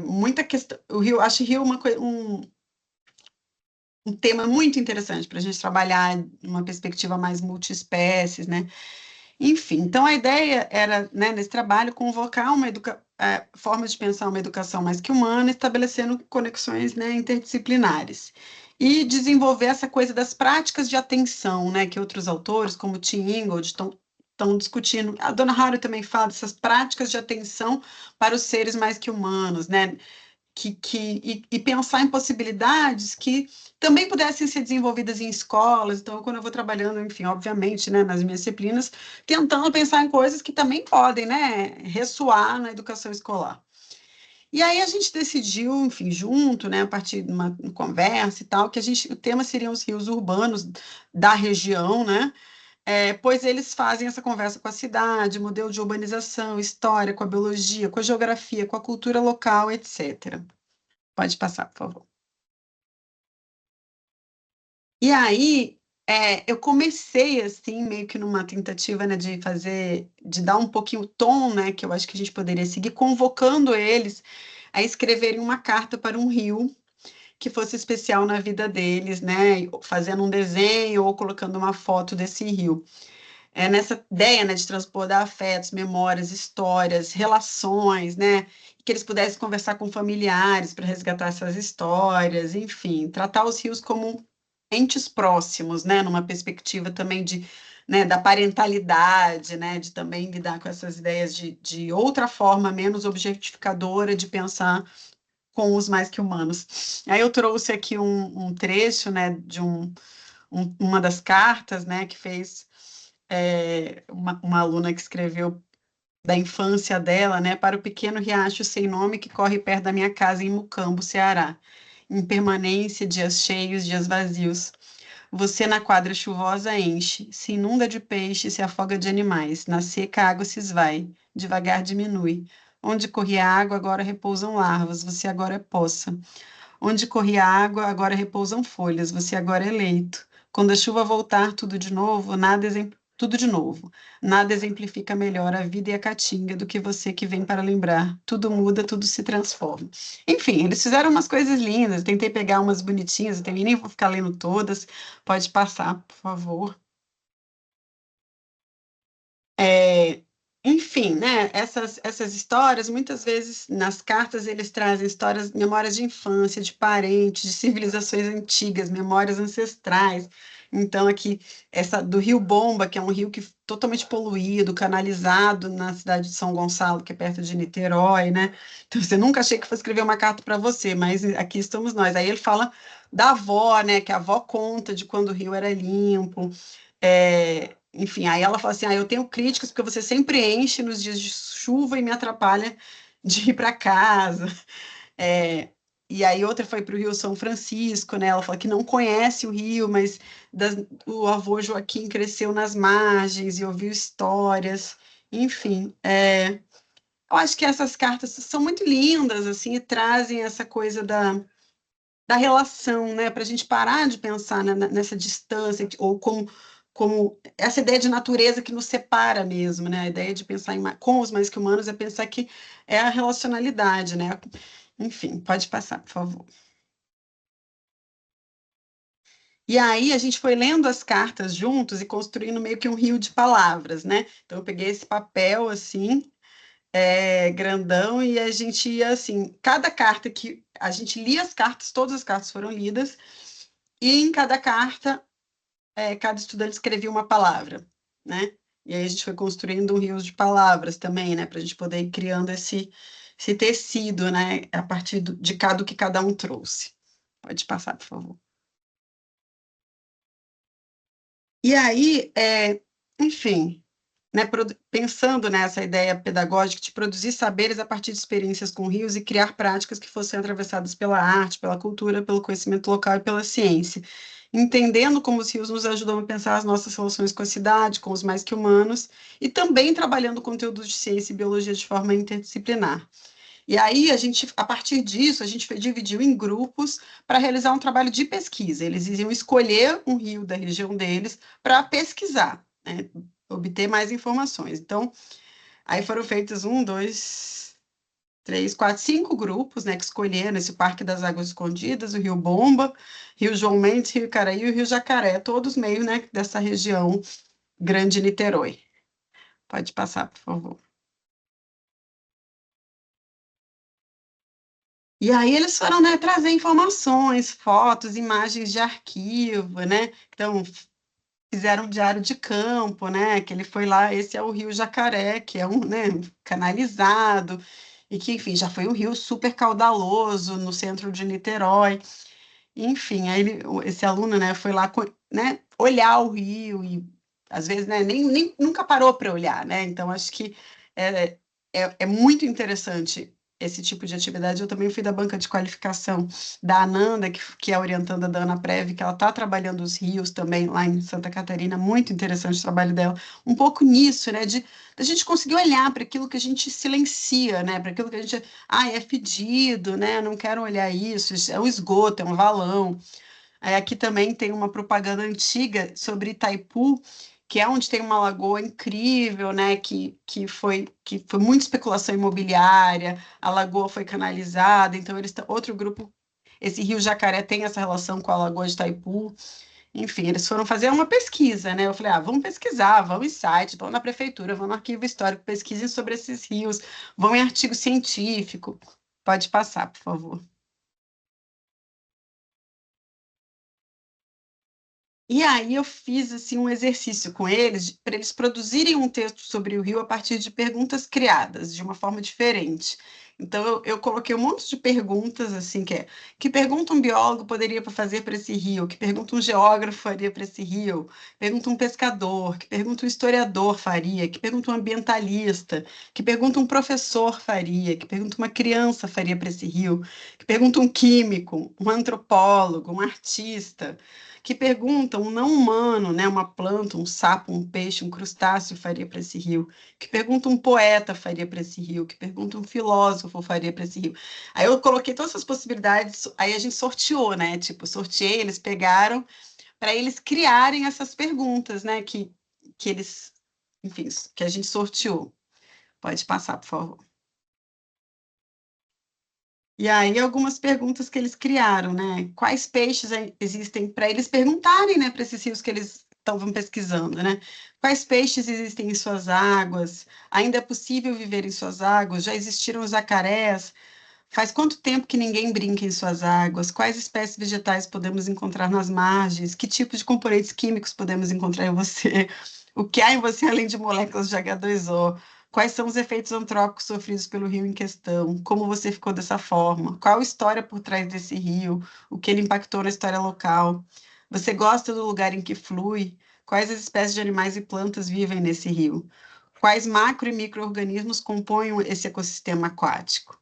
muita questão. O Rio, acho o Rio um tema muito interessante para a gente trabalhar uma perspectiva mais multiespécies, né? Enfim, então a ideia era, né, nesse trabalho, convocar formas de pensar uma educação mais que humana, estabelecendo conexões, né, interdisciplinares. E desenvolver essa coisa das práticas de atenção, né, que outros autores, como Tim Ingold, estão discutindo. A Donna Haraway também fala dessas práticas de atenção para os seres mais que humanos, né? E pensar em possibilidades que também pudessem ser desenvolvidas em escolas. Então, quando eu vou trabalhando, enfim, obviamente, né, nas minhas disciplinas, tentando pensar em coisas que também podem, né, ressoar na educação escolar. E aí a gente decidiu, enfim, junto, né, a partir de uma conversa e tal, que o tema seriam os rios urbanos da região, né, pois eles fazem essa conversa com a cidade, modelo de urbanização, história, com a biologia, com a geografia, com a cultura local, etc. Pode passar, por favor. E aí, eu comecei, assim, meio que numa tentativa, né, de dar um pouquinho o tom, né, que eu acho que a gente poderia seguir, convocando eles a escreverem uma carta para um rio que fosse especial na vida deles, né, fazendo um desenho ou colocando uma foto desse rio. Nessa ideia, né, de transportar afetos, memórias, histórias, relações, né, que eles pudessem conversar com familiares para resgatar essas histórias, enfim, tratar os rios como entes próximos, né, numa perspectiva também né, da parentalidade, né, de também lidar com essas ideias de outra forma menos objetificadora de pensar com os mais que humanos. Aí eu trouxe aqui um trecho, né, de uma das cartas, né, que fez uma aluna que escreveu da infância dela, né, para o pequeno riacho sem nome que corre perto da minha casa em Mucambo, Ceará. Impermanência, dias cheios, dias vazios. Você na quadra chuvosa enche, se inunda de peixe, se afoga de animais. Na seca a água se esvai, devagar diminui. Onde corria água, agora repousam larvas, você agora é poça. Onde corria água, agora repousam folhas, você agora é leito. Quando a chuva voltar, tudo de novo. Nada exemplifica melhor a vida e a caatinga do que você que vem para lembrar. Tudo muda, tudo se transforma. Enfim, eles fizeram umas coisas lindas, tentei pegar umas bonitinhas, eu também nem vou ficar lendo todas. Pode passar, por favor. É, enfim, né, essas histórias, muitas vezes nas cartas eles trazem histórias, memórias de infância, de parentes, de civilizações antigas, memórias ancestrais. Então, aqui, essa do Rio Bomba, que é um rio que totalmente poluído, canalizado na cidade de São Gonçalo, que é perto de Niterói, né? Então, você nunca achei que fosse escrever uma carta para você, mas aqui estamos nós. Aí ele fala da avó, né, que a avó conta de quando o rio era limpo. Enfim, aí ela fala assim: eu tenho críticas porque você sempre enche nos dias de chuva e me atrapalha de ir para casa. É, e aí outra foi para o Rio São Francisco, né? Ela fala que não conhece o Rio, mas o avô Joaquim cresceu nas margens e ouviu histórias. Enfim, eu acho que essas cartas são muito lindas, assim, e trazem essa coisa da relação, né? Para a gente parar de pensar nessa distância, ou como essa ideia de natureza que nos separa mesmo, né? A ideia de pensar com os mais que humanos é pensar que é a relacionalidade, né? Enfim, pode passar, por favor. E aí a gente foi lendo as cartas juntos e construindo meio que um rio de palavras, né? Então eu peguei esse papel assim, grandão, e a gente ia assim, cada carta que a gente lia as cartas, todas as cartas foram lidas, e em cada carta, cada estudante escrevia uma palavra, né? E aí a gente foi construindo um rio de palavras também, né? Para a gente poder ir criando esse tecido, né? A partir de cada que cada um trouxe. Pode passar, por favor. E aí, enfim, né, pensando nessa ideia pedagógica de produzir saberes a partir de experiências com rios e criar práticas que fossem atravessadas pela arte, pela cultura, pelo conhecimento local e pela ciência, entendendo como os rios nos ajudam a pensar as nossas relações com a cidade, com os mais que humanos, e também trabalhando conteúdos de ciência e biologia de forma interdisciplinar. E aí, a partir disso, a gente dividiu em grupos para realizar um trabalho de pesquisa. Eles iam escolher um rio da região deles para pesquisar, né, obter mais informações. Então, aí foram feitos um, dois, três, quatro, cinco grupos, né, que escolheram esse Parque das Águas Escondidas, o Rio Bomba, Rio João Mendes, Rio Icaraí e o Rio Jacaré, todos meio, né, dessa região Grande Niterói. Pode passar, por favor. E aí eles foram, né, trazer informações, fotos, imagens de arquivo, né? Então, fizeram um diário de campo, né? Que ele foi lá, esse é o Rio Jacaré, que é um, né, canalizado, e que, enfim, já foi um rio super caudaloso no centro de Niterói. Enfim, aí esse aluno, né, foi lá, né, olhar o rio e, às vezes, né, nem nunca parou para olhar, né? Então, acho que é, é muito interessante esse tipo de atividade. Eu também fui da banca de qualificação da Ananda, que é a orientanda da Ana Prev, que ela está trabalhando os rios também lá em Santa Catarina. Muito interessante o trabalho dela. Um pouco nisso, né, de a gente conseguir olhar para aquilo que a gente silencia, né, para aquilo que a gente é fedido, né? Não quero olhar isso é um esgoto, é um valão. Aí aqui também tem uma propaganda antiga sobre Itaipu, que é onde tem uma lagoa incrível, né? Que foi muita especulação imobiliária, a lagoa foi canalizada, então outro grupo, esse Rio Jacaré tem essa relação com a lagoa de Itaipu. Enfim, eles foram fazer uma pesquisa, né? Eu falei, vamos pesquisar, vão em site, vão na prefeitura, vão no arquivo histórico, pesquisem sobre esses rios, vão em artigo científico. Pode passar, por favor. E aí eu fiz assim um exercício com eles para eles produzirem um texto sobre o rio a partir de perguntas criadas de uma forma diferente. Então eu coloquei um monte de perguntas assim que pergunta um biólogo poderia fazer para esse rio, que pergunta um geógrafo faria para esse rio, pergunta um pescador, que pergunta um historiador faria, que pergunta um ambientalista, que pergunta um professor faria, que pergunta uma criança faria para esse rio, que pergunta um químico, um antropólogo, um artista que perguntam um não humano, né, uma planta, um sapo, um peixe, um crustáceo faria para esse rio, que pergunta um poeta faria para esse rio, que pergunta um filósofo faria para esse rio. Aí eu coloquei todas essas possibilidades, aí a gente sorteou, né? Tipo, sorteei, eles pegaram para eles criarem essas perguntas, né? Que eles, enfim, que a gente sorteou. Pode passar, por favor. E aí, algumas perguntas que eles criaram, né? Quais peixes existem para eles perguntarem, né, para esses rios que eles estavam pesquisando, né? Quais peixes existem em suas águas? Ainda é possível viver em suas águas? Já existiram jacarés? Faz quanto tempo que ninguém brinca em suas águas? Quais espécies vegetais podemos encontrar nas margens? Que tipos de componentes químicos podemos encontrar em você? O que há em você além de moléculas de H2O? Quais são os efeitos antrópicos sofridos pelo rio em questão? Como você ficou dessa forma? Qual a história por trás desse rio? O que ele impactou na história local? Você gosta do lugar em que flui? Quais as espécies de animais e plantas vivem nesse rio? Quais macro e micro-organismos compõem esse ecossistema aquático?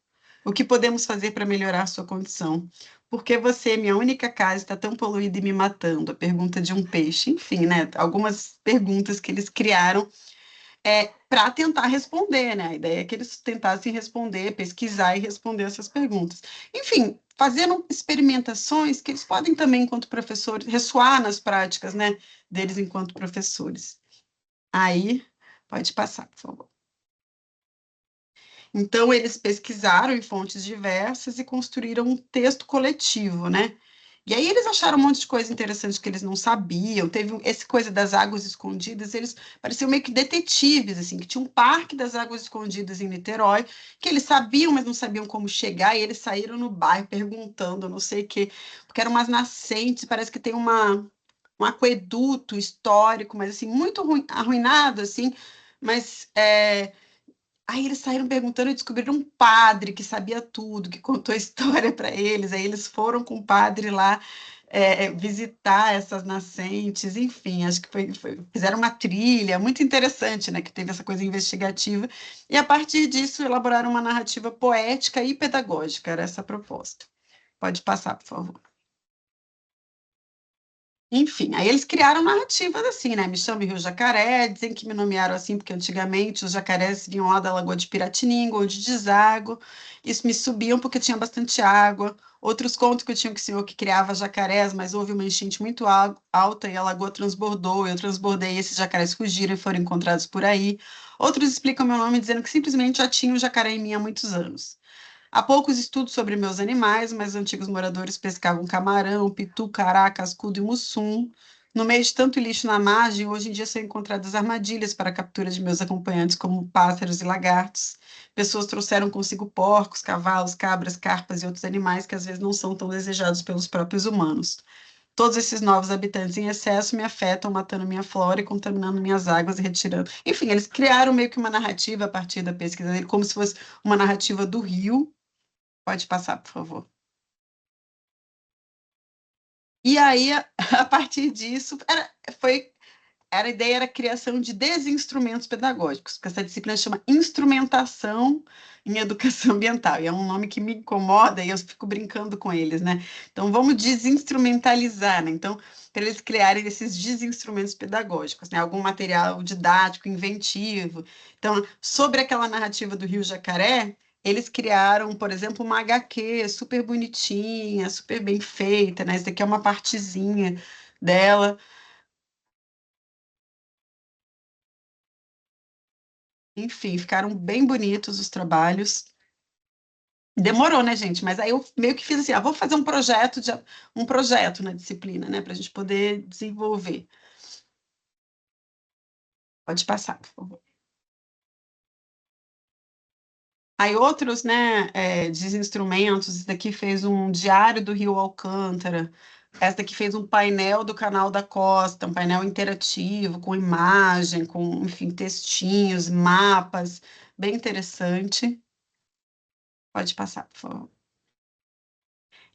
O que podemos fazer para melhorar sua condição? Por que você, minha única casa, está tão poluída e me matando? A pergunta de um peixe. Enfim, né? Algumas perguntas que eles criaram para tentar responder, né? A ideia é que eles tentassem responder, pesquisar e responder essas perguntas. Enfim, fazendo experimentações que eles podem também, enquanto professores, ressoar nas práticas, né, deles enquanto professores. Aí, pode passar, por favor. Então, eles pesquisaram em fontes diversas e construíram um texto coletivo, né? E aí eles acharam um monte de coisa interessante que eles não sabiam. Teve essa coisa das águas escondidas, eles pareciam meio que detetives, assim, que tinha um parque das águas escondidas em Niterói, que eles sabiam, mas não sabiam como chegar, e eles saíram no bairro perguntando, não sei o quê, porque eram umas nascentes, parece que tem um aqueduto histórico, mas assim, muito arruinado, assim, mas aí eles saíram perguntando e descobriram um padre que sabia tudo, que contou a história para eles. Aí eles foram com o padre lá visitar essas nascentes, enfim, acho que fizeram uma trilha muito interessante, né? Que teve essa coisa investigativa, e a partir disso elaboraram uma narrativa poética e pedagógica, era essa a proposta. Pode passar, por favor. Enfim, aí eles criaram narrativas assim, né? Me chamo Rio Jacaré, dizem que me nomearam assim porque antigamente os jacarés vinham lá da Lagoa de Piratininga, onde deságua, isso me subiam porque tinha bastante água. Outros contam que eu tinha um senhor que criava jacarés, mas houve uma enchente muito alta e a lagoa transbordou, eu transbordei, e esses jacarés fugiram e foram encontrados por aí. Outros explicam meu nome dizendo que simplesmente já tinha um jacaré em mim há muitos anos. Há poucos estudos sobre meus animais, mas antigos moradores pescavam camarão, pitu, cará, cascudo e mussum. No meio de tanto lixo na margem, hoje em dia são encontradas armadilhas para a captura de meus acompanhantes, como pássaros e lagartos. Pessoas trouxeram consigo porcos, cavalos, cabras, carpas e outros animais que às vezes não são tão desejados pelos próprios humanos. Todos esses novos habitantes em excesso me afetam, matando minha flora e contaminando minhas águas e retirando. Enfim, eles criaram meio que uma narrativa a partir da pesquisa dele, como se fosse uma narrativa do rio. Pode passar, por favor. E aí, a partir disso, a ideia era a criação de desinstrumentos pedagógicos, porque essa disciplina chama Instrumentação em Educação Ambiental, e é um nome que me incomoda e eu fico brincando com eles, né? Então, vamos desinstrumentalizar, né? Então, para eles criarem esses desinstrumentos pedagógicos, né? Algum material didático, inventivo. Então, sobre aquela narrativa do Rio Jacaré, eles criaram, por exemplo, uma HQ super bonitinha, super bem feita, né? Essa daqui é uma partezinha dela. Enfim, ficaram bem bonitos os trabalhos. Demorou, né, gente? Mas aí eu meio que fiz assim, vou fazer um projeto na disciplina, né, para a gente poder desenvolver. Pode passar, por favor. Aí outros, né, desinstrumentos, esse daqui fez um diário do Rio Alcântara, essa daqui fez um painel do Canal da Costa, um painel interativo, com imagem, com, enfim, textinhos, mapas, bem interessante. Pode passar, por favor.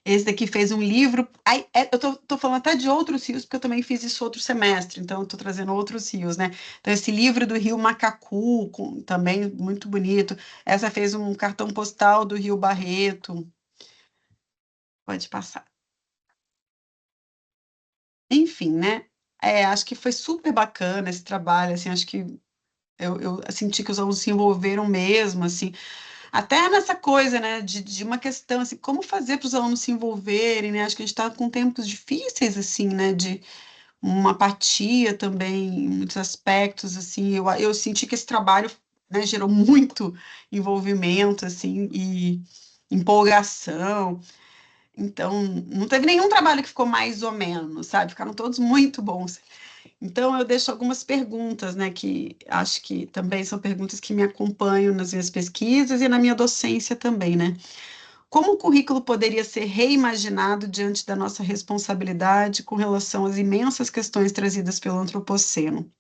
Esse daqui fez um livro. Aí, eu tô falando até de outros rios, porque eu também fiz isso outro semestre, então eu tô trazendo outros rios, né? Então, esse livro do Rio Macacu, também muito bonito. Essa fez um cartão postal do Rio Barreto. Pode passar. Enfim, né? Acho que foi super bacana esse trabalho, assim, acho que eu senti que os alunos se envolveram mesmo, assim, até nessa coisa, né, de uma questão, assim, como fazer para os alunos se envolverem, né? Acho que a gente está com tempos difíceis, assim, né, de uma apatia também, em muitos aspectos, assim, eu senti que esse trabalho, né, gerou muito envolvimento, assim, e empolgação, então, não teve nenhum trabalho que ficou mais ou menos, sabe, ficaram todos muito bons. Então, eu deixo algumas perguntas, né, que acho que também são perguntas que me acompanham nas minhas pesquisas e na minha docência também, né? Como o currículo poderia ser reimaginado diante da nossa responsabilidade com relação às imensas questões trazidas pelo antropoceno?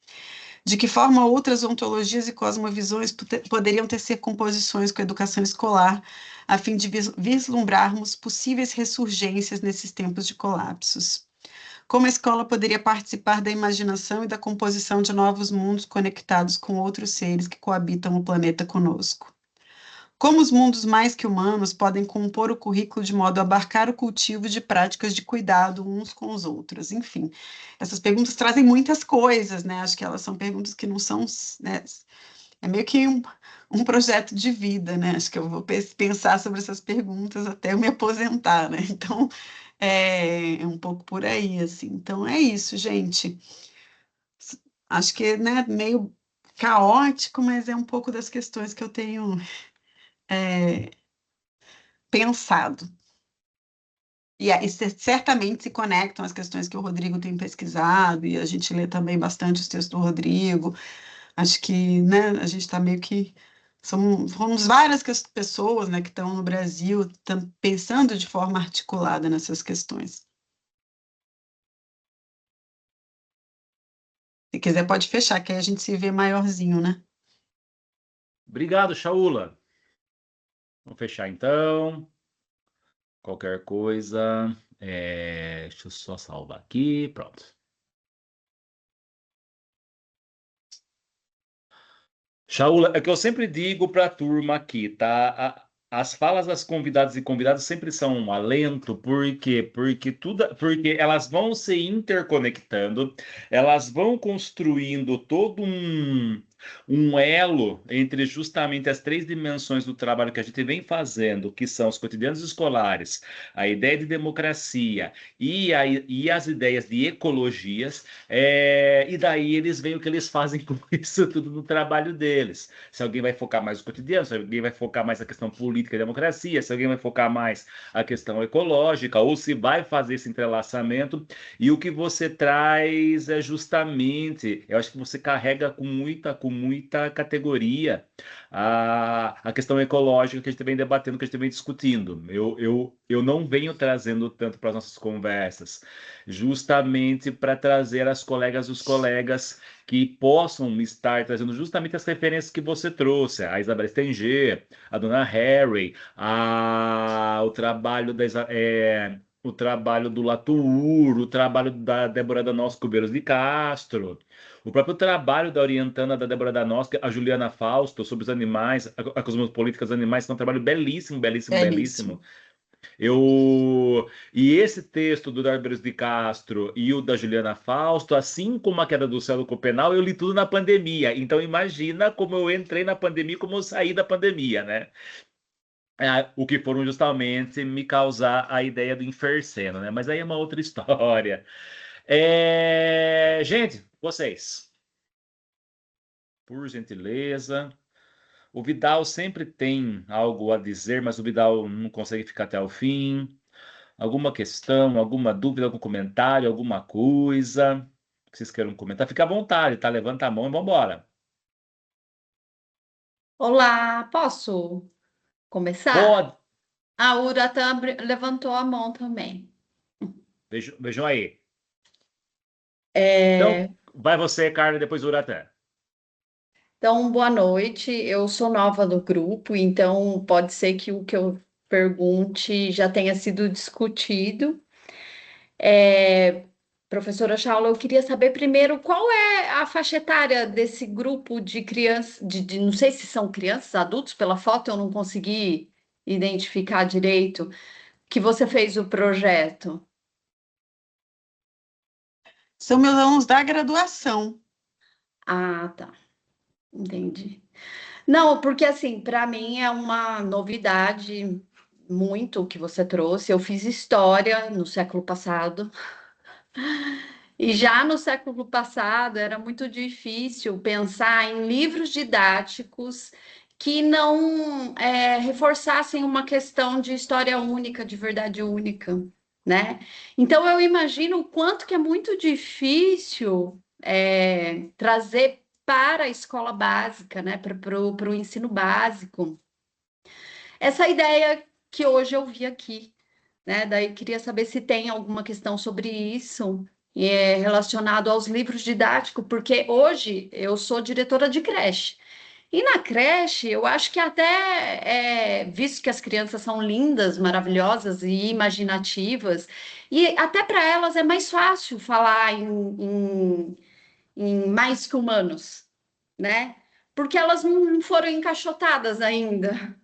De que forma outras ontologias e cosmovisões poderiam tecer composições com a educação escolar, a fim de vislumbrarmos possíveis ressurgências nesses tempos de colapsos? Como a escola poderia participar da imaginação e da composição de novos mundos conectados com outros seres que coabitam o planeta conosco? Como os mundos mais que humanos podem compor o currículo de modo a abarcar o cultivo de práticas de cuidado uns com os outros? Enfim, essas perguntas trazem muitas coisas, né? Acho que elas são perguntas que não são, né? É meio que um projeto de vida, né? Acho que eu vou pensar sobre essas perguntas até eu me aposentar, né? Então, é um pouco por aí, assim. Então, é isso, gente. Acho que, né, meio caótico, mas é um pouco das questões que eu tenho pensado. E aí, certamente se conectam as questões que o Rodrigo tem pesquisado, e a gente lê também bastante os textos do Rodrigo. Acho que, né, a gente está meio que. Somos várias pessoas, né, que estão no Brasil pensando de forma articulada nessas questões. Se quiser, pode fechar, que aí a gente se vê maiorzinho, né? Obrigado, Shaula. Vamos fechar então. Qualquer coisa. Deixa eu só salvar aqui. Pronto. Shaula, é que eu sempre digo para a turma aqui, tá? As falas das convidadas e convidados sempre são um alento, por quê? Porque elas vão se interconectando, elas vão construindo todo um elo entre justamente as três dimensões do trabalho que a gente vem fazendo, que são os cotidianos escolares, a ideia de democracia e as ideias de ecologias, e daí eles veem o que eles fazem com isso tudo no trabalho deles. Se alguém vai focar mais no cotidiano, se alguém vai focar mais na questão política e democracia, se alguém vai focar mais a questão ecológica, ou se vai fazer esse entrelaçamento. E o que você traz é justamente, eu acho que você carrega com muita categoria a questão ecológica que a gente vem debatendo, que a gente vem discutindo. Eu não venho trazendo tanto para as nossas conversas, justamente para trazer as colegas os colegas que possam estar trazendo justamente as referências que você trouxe, a Isabel Stenger, a Dona Harry, o trabalho do Latour, o trabalho da Débora Danosco Cubeiros de Castro, o próprio trabalho da orientanda da Débora Danosco, a Juliana Fausto, sobre os animais, a cosmopolítica dos animais, que é um trabalho belíssimo, belíssimo, belíssimo. Belíssimo. E esse texto do Débora de Castro e o da Juliana Fausto, assim como a Queda do Céu do Copenau, eu li tudo na pandemia. Então imagina como eu entrei na pandemia, como eu saí da pandemia, né? O que foram justamente me causar a ideia do inferceno, né? Mas aí é uma outra história. Gente, vocês, por gentileza. O Vidal sempre tem algo a dizer, mas o Vidal não consegue ficar até o fim. Alguma questão, alguma dúvida, algum comentário, alguma coisa que vocês queiram comentar? Fica à vontade, tá? Levanta a mão e vamos embora. Olá, posso começar? Pode. A Uratan levantou a mão também. Vejam aí. É, Então, vai você, Carla, e depois o Uratã. então, boa noite. Eu sou nova no grupo, então pode ser que o que eu pergunte já tenha sido discutido. É, Professora Shaula, eu queria saber primeiro qual é a faixa etária desse grupo de crianças, não sei se são crianças, adultos, pela foto eu não consegui identificar direito, que você fez o projeto. São meus alunos da graduação. Ah, tá. Entendi. Não, porque assim, para mim é uma novidade muito o que você trouxe. Eu fiz história no século passado, e já no século passado era muito difícil pensar em livros didáticos que não reforçassem uma questão de história única, de verdade única, né? Então eu imagino o quanto que é muito difícil trazer para a escola básica, né? Para o ensino básico. Essa ideia que hoje eu vi aqui, né? Daí queria saber se tem alguma questão sobre isso relacionado aos livros didáticos, porque hoje eu sou diretora de creche. E na creche, eu acho que até, visto que as crianças são lindas, maravilhosas e imaginativas, e até para elas é mais fácil falar em mais que humanos, né? Porque elas não foram encaixotadas ainda.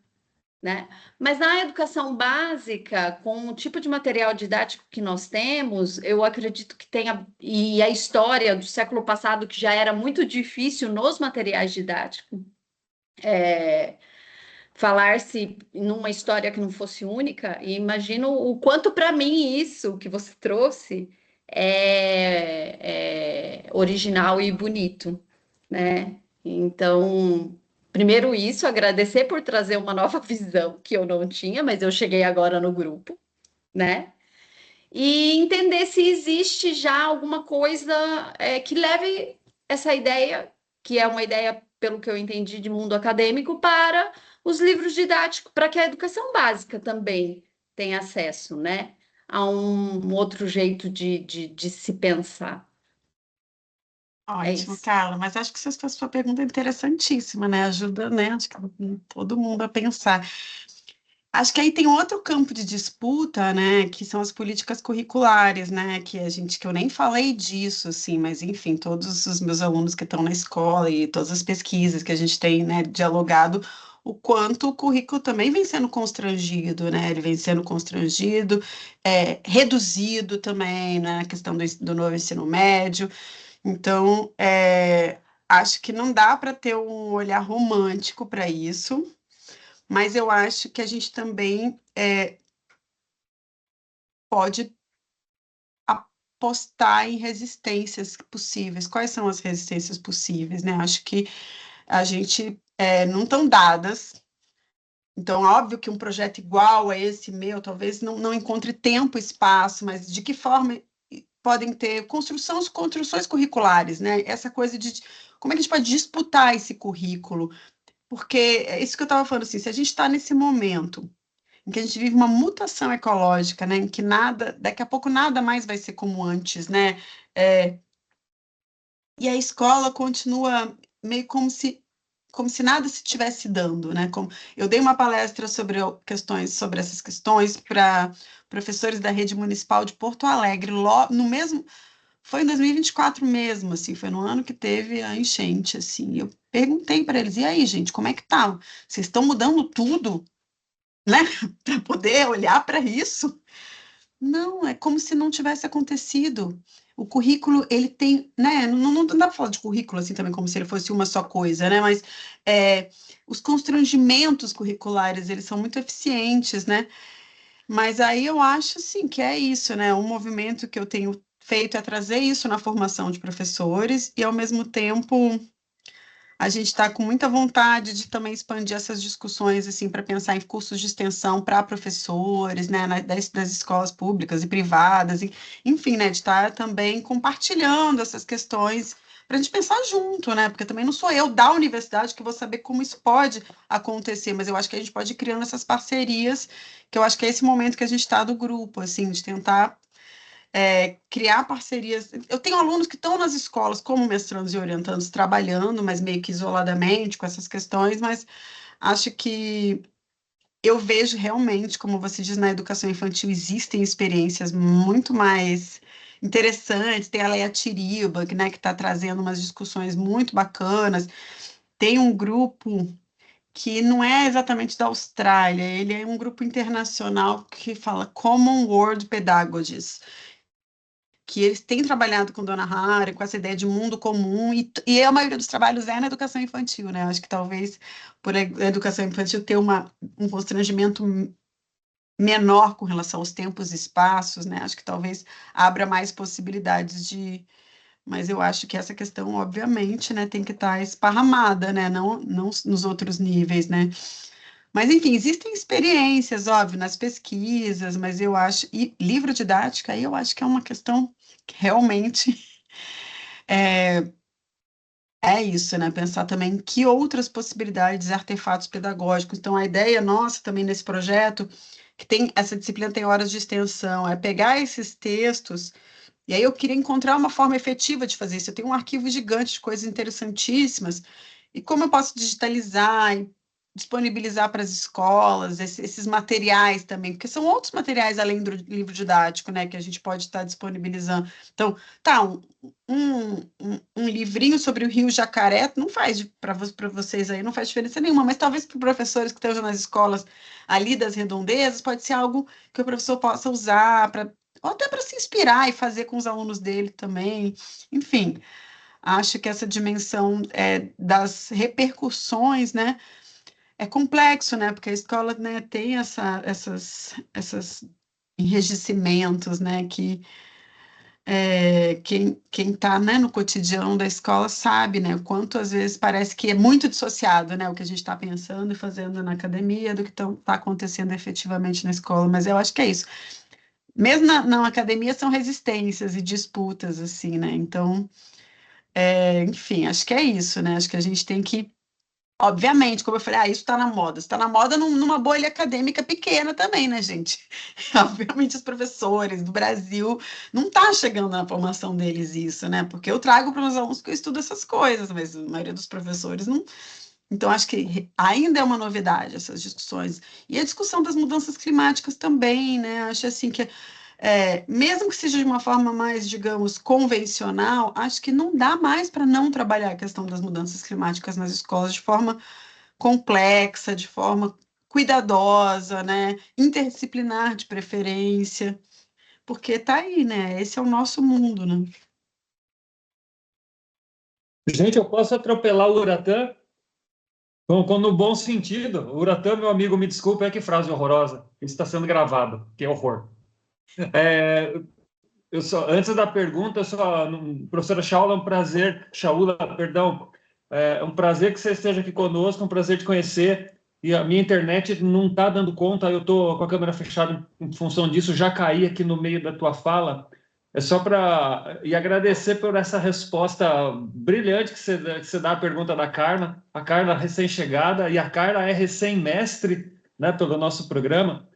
né? Mas na educação básica, com o tipo de material didático que nós temos, eu acredito que tenha, e a história do século passado, que já era muito difícil nos materiais didáticos, é, falar-se numa história que não fosse única, e imagino o quanto para mim isso que você trouxe é original e bonito, né? Então, primeiro isso, agradecer por trazer uma nova visão que eu não tinha, mas eu cheguei agora no grupo, né? E entender se existe já alguma coisa que leve essa ideia, que é uma ideia, pelo que eu entendi, de mundo acadêmico, para os livros didáticos, para que a educação básica também tenha acesso, né, a um outro jeito de se pensar. É Ótimo, isso. Carla, mas acho que sua pergunta é interessantíssima, né? Ajuda, né? Acho que todo mundo a pensar. Acho que aí tem outro campo de disputa, né? Que são as políticas curriculares, né? Que eu nem falei disso, assim, mas enfim, todos os meus alunos que estão na escola e todas as pesquisas que a gente tem, né, dialogado, o quanto o currículo também vem sendo constrangido, né? Ele vem sendo constrangido, reduzido também, né? A questão do novo ensino médio. Então, acho que não dá para ter um olhar romântico para isso, mas eu acho que a gente também pode apostar em resistências possíveis. Quais são as resistências possíveis, né? Acho que a gente não estão dadas. Então, óbvio que um projeto igual a esse meu, talvez não encontre tempo, espaço, mas de que forma podem ter construções curriculares, né? Essa coisa de como é que a gente pode disputar esse currículo. Porque é isso que eu estava falando, assim, se a gente está nesse momento em que a gente vive uma mutação ecológica, né, em que nada, daqui a pouco nada mais vai ser como antes, né, e a escola continua meio como se nada se estivesse dando, né, como, eu dei uma palestra sobre essas questões para professores da rede municipal de Porto Alegre, no mesmo, foi em 2024 mesmo, assim, foi no ano que teve a enchente, assim, eu perguntei para eles, e aí, gente, como é que tá? Vocês estão mudando tudo, né, para poder olhar para isso? Não, é como se não tivesse acontecido. O currículo, ele tem, né? Não dá para falar de currículo assim também, como se ele fosse uma só coisa, né? Mas os constrangimentos curriculares, eles são muito eficientes, né? Mas aí eu acho, assim, que é isso, né? Um movimento que eu tenho feito é trazer isso na formação de professores e, ao mesmo tempo, a gente está com muita vontade de também expandir essas discussões assim para pensar em cursos de extensão para professores, né, das escolas públicas e privadas, enfim, né, de estar também compartilhando essas questões para a gente pensar junto, né, porque também não sou eu da universidade que vou saber como isso pode acontecer, mas eu acho que a gente pode ir criando essas parcerias, que eu acho que é esse momento que a gente está do grupo, assim, de tentar criar parcerias. Eu tenho alunos que estão nas escolas como mestrandos e orientandos trabalhando, mas meio que isoladamente com essas questões, mas acho que eu vejo realmente, como você diz, na educação infantil existem experiências muito mais interessantes. Tem a Leia Tiriba, né, que está trazendo umas discussões muito bacanas. Tem um grupo que não é exatamente da Austrália, ele é um grupo internacional que fala Common World Pedagogies, que eles têm trabalhado com Dona Hara, com essa ideia de mundo comum, e a maioria dos trabalhos é na educação infantil, né? Acho que talvez por a educação infantil ter um constrangimento menor com relação aos tempos e espaços, né? Acho que talvez abra mais possibilidades de. Mas eu acho que essa questão, obviamente, né, tem que estar esparramada, né? Não nos outros níveis, né? Mas, enfim, existem experiências, óbvio, nas pesquisas, mas eu acho, e livro didático, aí eu acho que é uma questão que realmente é isso, né? Pensar também que outras possibilidades, artefatos pedagógicos. Então, a ideia nossa também nesse projeto, que tem essa disciplina tem horas de extensão, é pegar esses textos, e aí eu queria encontrar uma forma efetiva de fazer isso. Eu tenho um arquivo gigante de coisas interessantíssimas, e como eu posso digitalizar disponibilizar para as escolas esses materiais também, porque são outros materiais além do livro didático, né, que a gente pode estar disponibilizando. Então, tá, um livrinho sobre o Rio Jacaré não faz, para vocês aí, não faz diferença nenhuma, mas talvez para professores que estejam nas escolas ali das redondezas, pode ser algo que o professor possa usar, ou até para se inspirar e fazer com os alunos dele também, enfim. Acho que essa dimensão das repercussões, né, é complexo, né? Porque a escola, né, tem esses enrijecimentos, né? Que quem está, né, no cotidiano da escola sabe, né? O quanto às vezes parece que é muito dissociado, né? O que a gente está pensando e fazendo na academia do que está acontecendo efetivamente na escola. Mas eu acho que é isso. Mesmo na academia são resistências e disputas, assim, né? Então, enfim, acho que é isso, né? Acho que a gente tem que, obviamente, como eu falei, isso está na moda. Está na moda numa bolha acadêmica pequena também, né, gente? Obviamente, os professores do Brasil não está chegando na formação deles isso, né? Porque eu trago para os alunos que eu estudo essas coisas, mas a maioria dos professores não. Então, acho que ainda é uma novidade essas discussões. E a discussão das mudanças climáticas também, né? Acho assim que mesmo que seja de uma forma mais, digamos, convencional, acho que não dá mais para não trabalhar a questão das mudanças climáticas nas escolas de forma complexa, de forma cuidadosa, né? Interdisciplinar de preferência, porque tá aí, né? Esse é o nosso mundo, né? Gente, eu posso atropelar o Uratã? No bom sentido. O Uratã, meu amigo, me desculpe, que frase horrorosa. Isso está sendo gravado. Que horror. Antes da pergunta, professora Shaula, Shaula, perdão, é um prazer que você esteja aqui conosco, um prazer te conhecer. E a minha internet não está dando conta, eu estou com a câmera fechada em função disso, já caí aqui no meio da tua fala. É só para agradecer por essa resposta brilhante que você dá à pergunta da Carla. A Carla recém-chegada, e a Carla é recém-mestre, né, pelo nosso programa.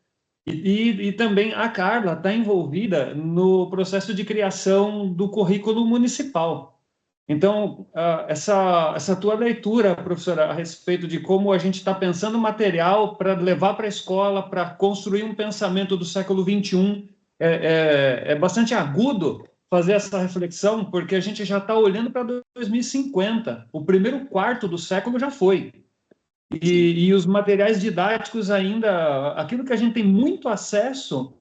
E também a Carla está envolvida no processo de criação do currículo municipal. Então, essa tua leitura, professora, a respeito de como a gente está pensando material para levar para a escola, para construir um pensamento do século XXI, é bastante agudo fazer essa reflexão, porque a gente já está olhando para 2050. O primeiro quarto do século já foi. E os materiais didáticos ainda, aquilo que a gente tem muito acesso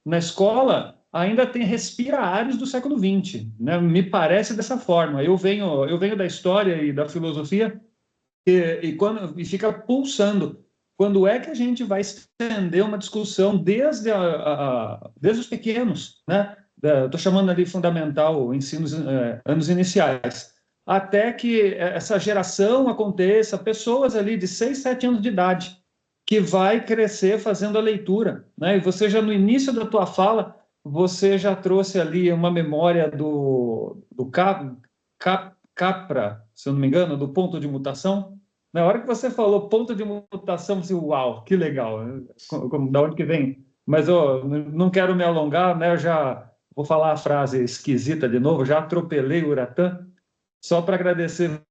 na escola, ainda respira áreas do século XX, né? Me parece dessa forma. Eu venho da história e da filosofia e fica pulsando. Quando é que a gente vai estender uma discussão desde os pequenos, né? Estou chamando ali fundamental, ensinos, anos iniciais, até que essa geração aconteça, pessoas ali de 6, 7 anos de idade, que vai crescer fazendo a leitura, né? E você já no início da tua fala, você já trouxe ali uma memória do Capra, se eu não me engano, do ponto de mutação. Na hora que você falou ponto de mutação, eu disse, uau, que legal, da onde que vem? Mas eu não quero me alongar, né? Eu já vou falar a frase esquisita de novo, já atropelei o Uratã, só para agradecer.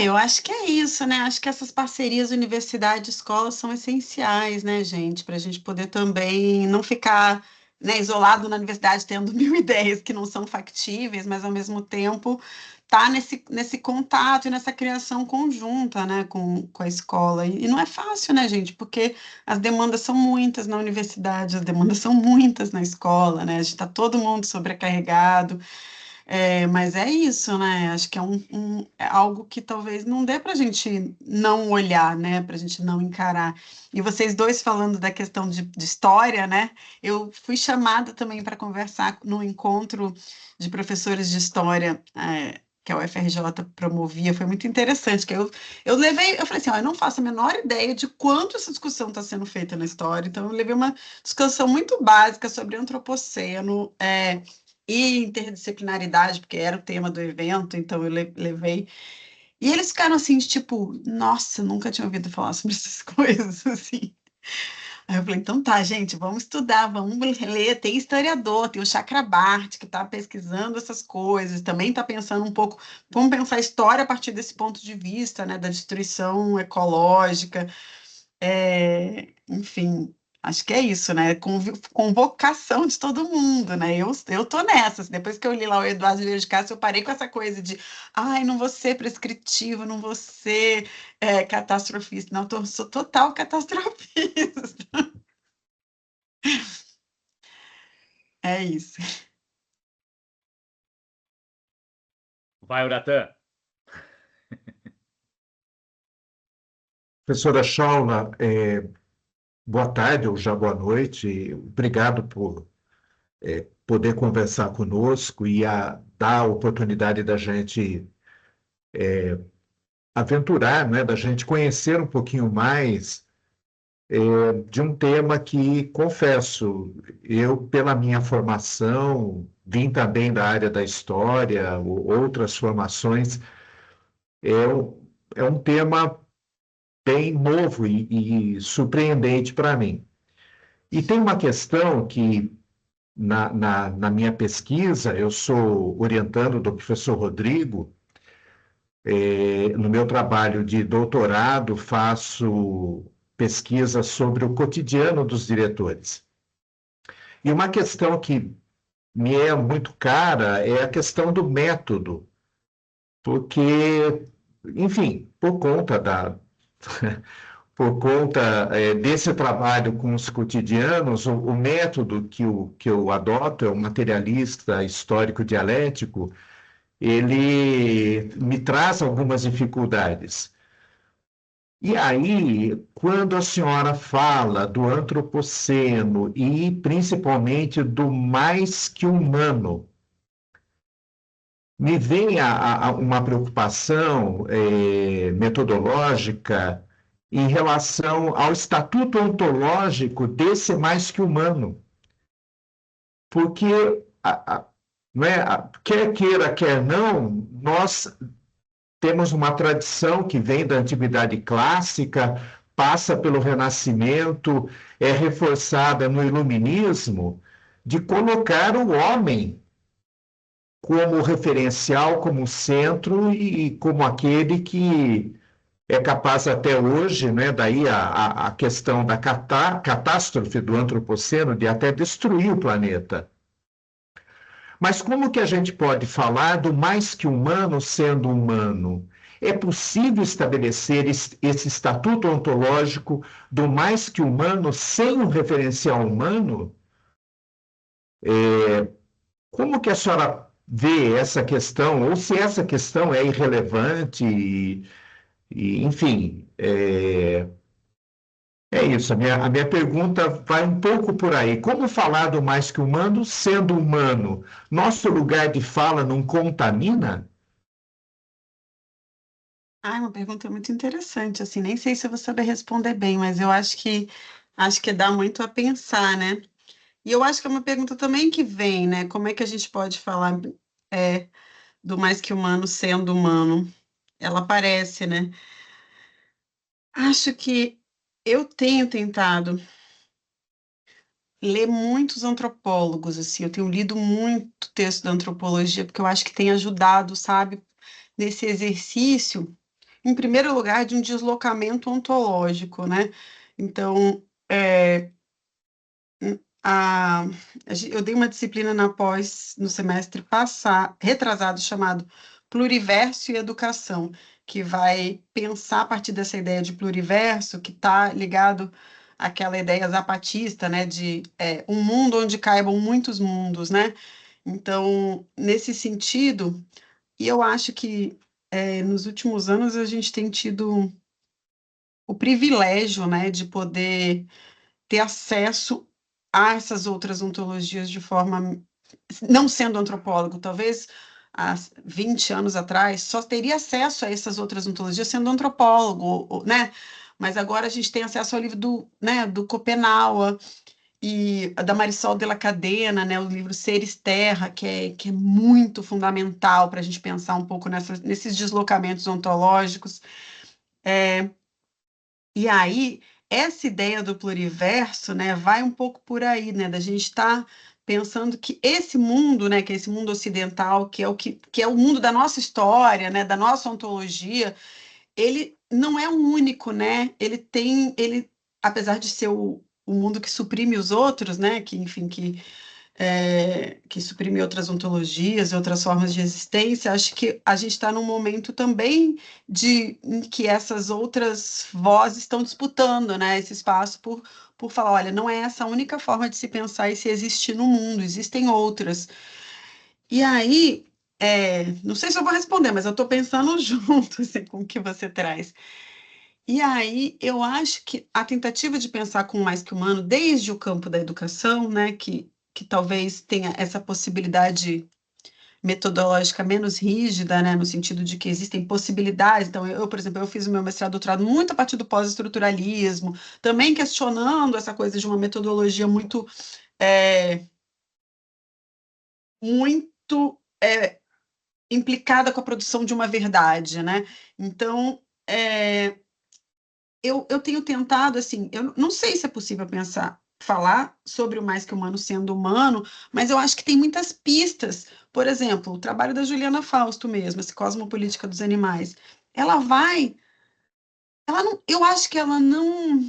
Eu acho que é isso, né? Acho que essas parcerias universidade-escola são essenciais, né, gente? Para a gente poder também não ficar, né, isolado na universidade tendo mil ideias que não são factíveis, mas ao mesmo tempo tá nesse contato e nessa criação conjunta, né, com a escola. E não é fácil, né, gente? Porque as demandas são muitas na universidade, as demandas são muitas na escola, né? A gente está todo mundo sobrecarregado. Mas é isso, né? Acho que é algo que talvez não dê para a gente não olhar, né? Para a gente não encarar. E vocês dois falando da questão de história, né? Eu fui chamada também para conversar no encontro de professores de história, que a UFRJ promovia, foi muito interessante, que eu falei assim, ó, eu não faço a menor ideia de quanto essa discussão está sendo feita na história, então eu levei uma discussão muito básica sobre antropoceno, e interdisciplinaridade, porque era o tema do evento, então eu levei. E eles ficaram assim, tipo, nossa, nunca tinha ouvido falar sobre essas coisas, assim. Aí eu falei, então tá, gente, vamos estudar, vamos ler. Tem historiador, tem o Chakrabarti, que está pesquisando essas coisas, também está pensando um pouco, vamos pensar a história a partir desse ponto de vista, né, da destruição ecológica. Enfim, acho que é isso, né? Convocação de todo mundo, né? Eu tô nessa. Depois que eu li lá o Eduardo Vieira de Castro, eu parei com essa coisa de ai, não vou ser prescritivo, não vou ser catastrofista. Não, sou total catastrofista. É isso. Vai, Uratã. Professora Shaula, boa tarde ou já boa noite. Obrigado por poder conversar conosco e dar a oportunidade da gente aventurar, né, da gente conhecer um pouquinho mais de um tema que, confesso, eu, pela minha formação, vim também da área da história, outras formações, é um tema bem novo e surpreendente para mim. E tem uma questão que, na minha pesquisa, eu sou orientando do professor Rodrigo, no meu trabalho de doutorado, faço pesquisa sobre o cotidiano dos diretores. E uma questão que me é muito cara é a questão do método, porque, enfim, por conta desse trabalho com os cotidianos, o método que eu adoto é o materialista histórico dialético, ele me traz algumas dificuldades. E aí, quando a senhora fala do antropoceno e principalmente do mais que humano, me vem uma preocupação metodológica em relação ao estatuto ontológico desse mais que humano. Porque, não é, quer queira, quer não, nós temos uma tradição que vem da antiguidade clássica, passa pelo Renascimento, é reforçada no Iluminismo, de colocar o homem como referencial, como centro e como aquele que é capaz até hoje, né, daí a questão da catástrofe do antropoceno, de até destruir o planeta. Mas como que a gente pode falar do mais que humano sendo humano? É possível estabelecer esse estatuto ontológico do mais que humano sem um referencial humano? Como que a senhora vê essa questão, ou se essa questão é irrelevante, enfim, é isso. A minha pergunta vai um pouco por aí. Como falar do mais que humano sendo humano? Nosso lugar de fala não contamina? Ah, é uma pergunta muito interessante, assim, nem sei se eu vou saber responder bem, mas eu acho que dá muito a pensar, né? E eu acho que é uma pergunta também que vem, né? Como é que a gente pode falar do mais que humano sendo humano? Ela aparece, né? Acho que eu tenho tentado ler muitos antropólogos, assim, eu tenho lido muito texto da antropologia, porque eu acho que tem ajudado, sabe, nesse exercício, em primeiro lugar, de um deslocamento ontológico, né? Então, a, eu dei uma disciplina na pós, no semestre passado, retrasado, chamado Pluriverso e Educação, que vai pensar a partir dessa ideia de pluriverso, que está ligado àquela ideia zapatista, né, de um mundo onde caibam muitos mundos, né? Então, nesse sentido, e eu acho que nos últimos anos a gente tem tido o privilégio, né, de poder ter acesso a essas outras ontologias de forma, não sendo antropólogo, talvez há 20 anos atrás, só teria acesso a essas outras ontologias sendo antropólogo, né? Mas agora a gente tem acesso ao livro do Schopenhauer e da Marisol de la Cadena, né? O livro Seres Terra, que é muito fundamental para a gente pensar um pouco nesses deslocamentos ontológicos. E aí essa ideia do pluriverso, né, vai um pouco por aí, né, da gente estar pensando que esse mundo, né, que é esse mundo ocidental, que é o mundo da nossa história, né, da nossa ontologia, ele não é um único, né? Ele, apesar de ser o mundo que suprime os outros, né, que enfim, que suprime outras ontologias, outras formas de existência, acho que a gente está num momento também em que essas outras vozes estão disputando, né, esse espaço por falar, olha, não é essa a única forma de se pensar e se existir no mundo, existem outras. E aí, não sei se eu vou responder, mas eu estou pensando junto assim, com o que você traz. E aí, eu acho que a tentativa de pensar com o mais que humano, desde o campo da educação, né, que talvez tenha essa possibilidade metodológica menos rígida, né, no sentido de que existem possibilidades. Então, por exemplo, eu fiz o meu mestrado, doutorado muito a partir do pós-estruturalismo, também questionando essa coisa de uma metodologia é, muito implicada com a produção de uma verdade, né? Então, eu tenho tentado, assim, eu não sei se é possível falar sobre o mais que humano sendo humano, mas eu acho que tem muitas pistas. Por exemplo, o trabalho da Juliana Fausto mesmo, essa cosmopolítica dos animais, eu acho que ela não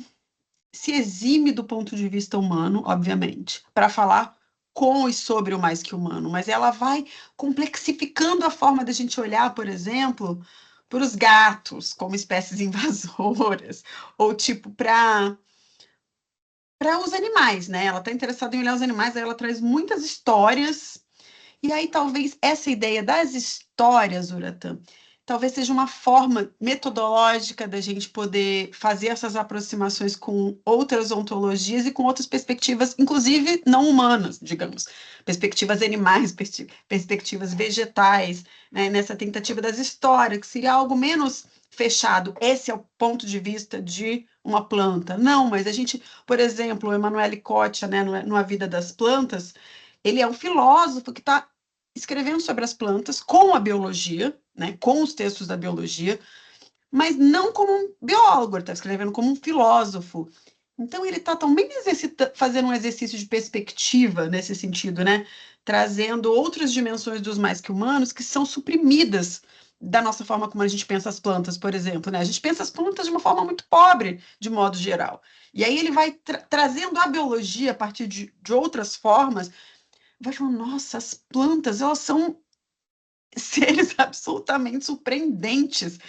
se exime do ponto de vista humano, obviamente, para falar com e sobre o mais que humano, mas ela vai complexificando a forma da gente olhar, por exemplo, para os gatos como espécies invasoras, ou tipo para os animais, né? Ela está interessada em olhar os animais, aí ela traz muitas histórias, e aí talvez essa ideia das histórias, Uratan, talvez seja uma forma metodológica da gente poder fazer essas aproximações com outras ontologias e com outras perspectivas, inclusive não humanas, digamos, perspectivas animais, perspectivas vegetais, né? Nessa tentativa das histórias, que seria algo menos fechado. Esse é o ponto de vista de uma planta. Não, mas a gente, por exemplo, o Emanuele Coccia, né, no A Vida das Plantas, ele é um filósofo que está escrevendo sobre as plantas com a biologia, né, com os textos da biologia, mas não como um biólogo, ele está escrevendo como um filósofo. Então, ele está também fazendo um exercício de perspectiva nesse sentido, né? Trazendo outras dimensões dos mais que humanos que são suprimidas da nossa forma como a gente pensa as plantas, por exemplo, né? A gente pensa as plantas de uma forma muito pobre, de modo geral. E aí ele vai trazendo a biologia a partir de outras formas, vai falando, nossa, as plantas, elas são seres absolutamente surpreendentes.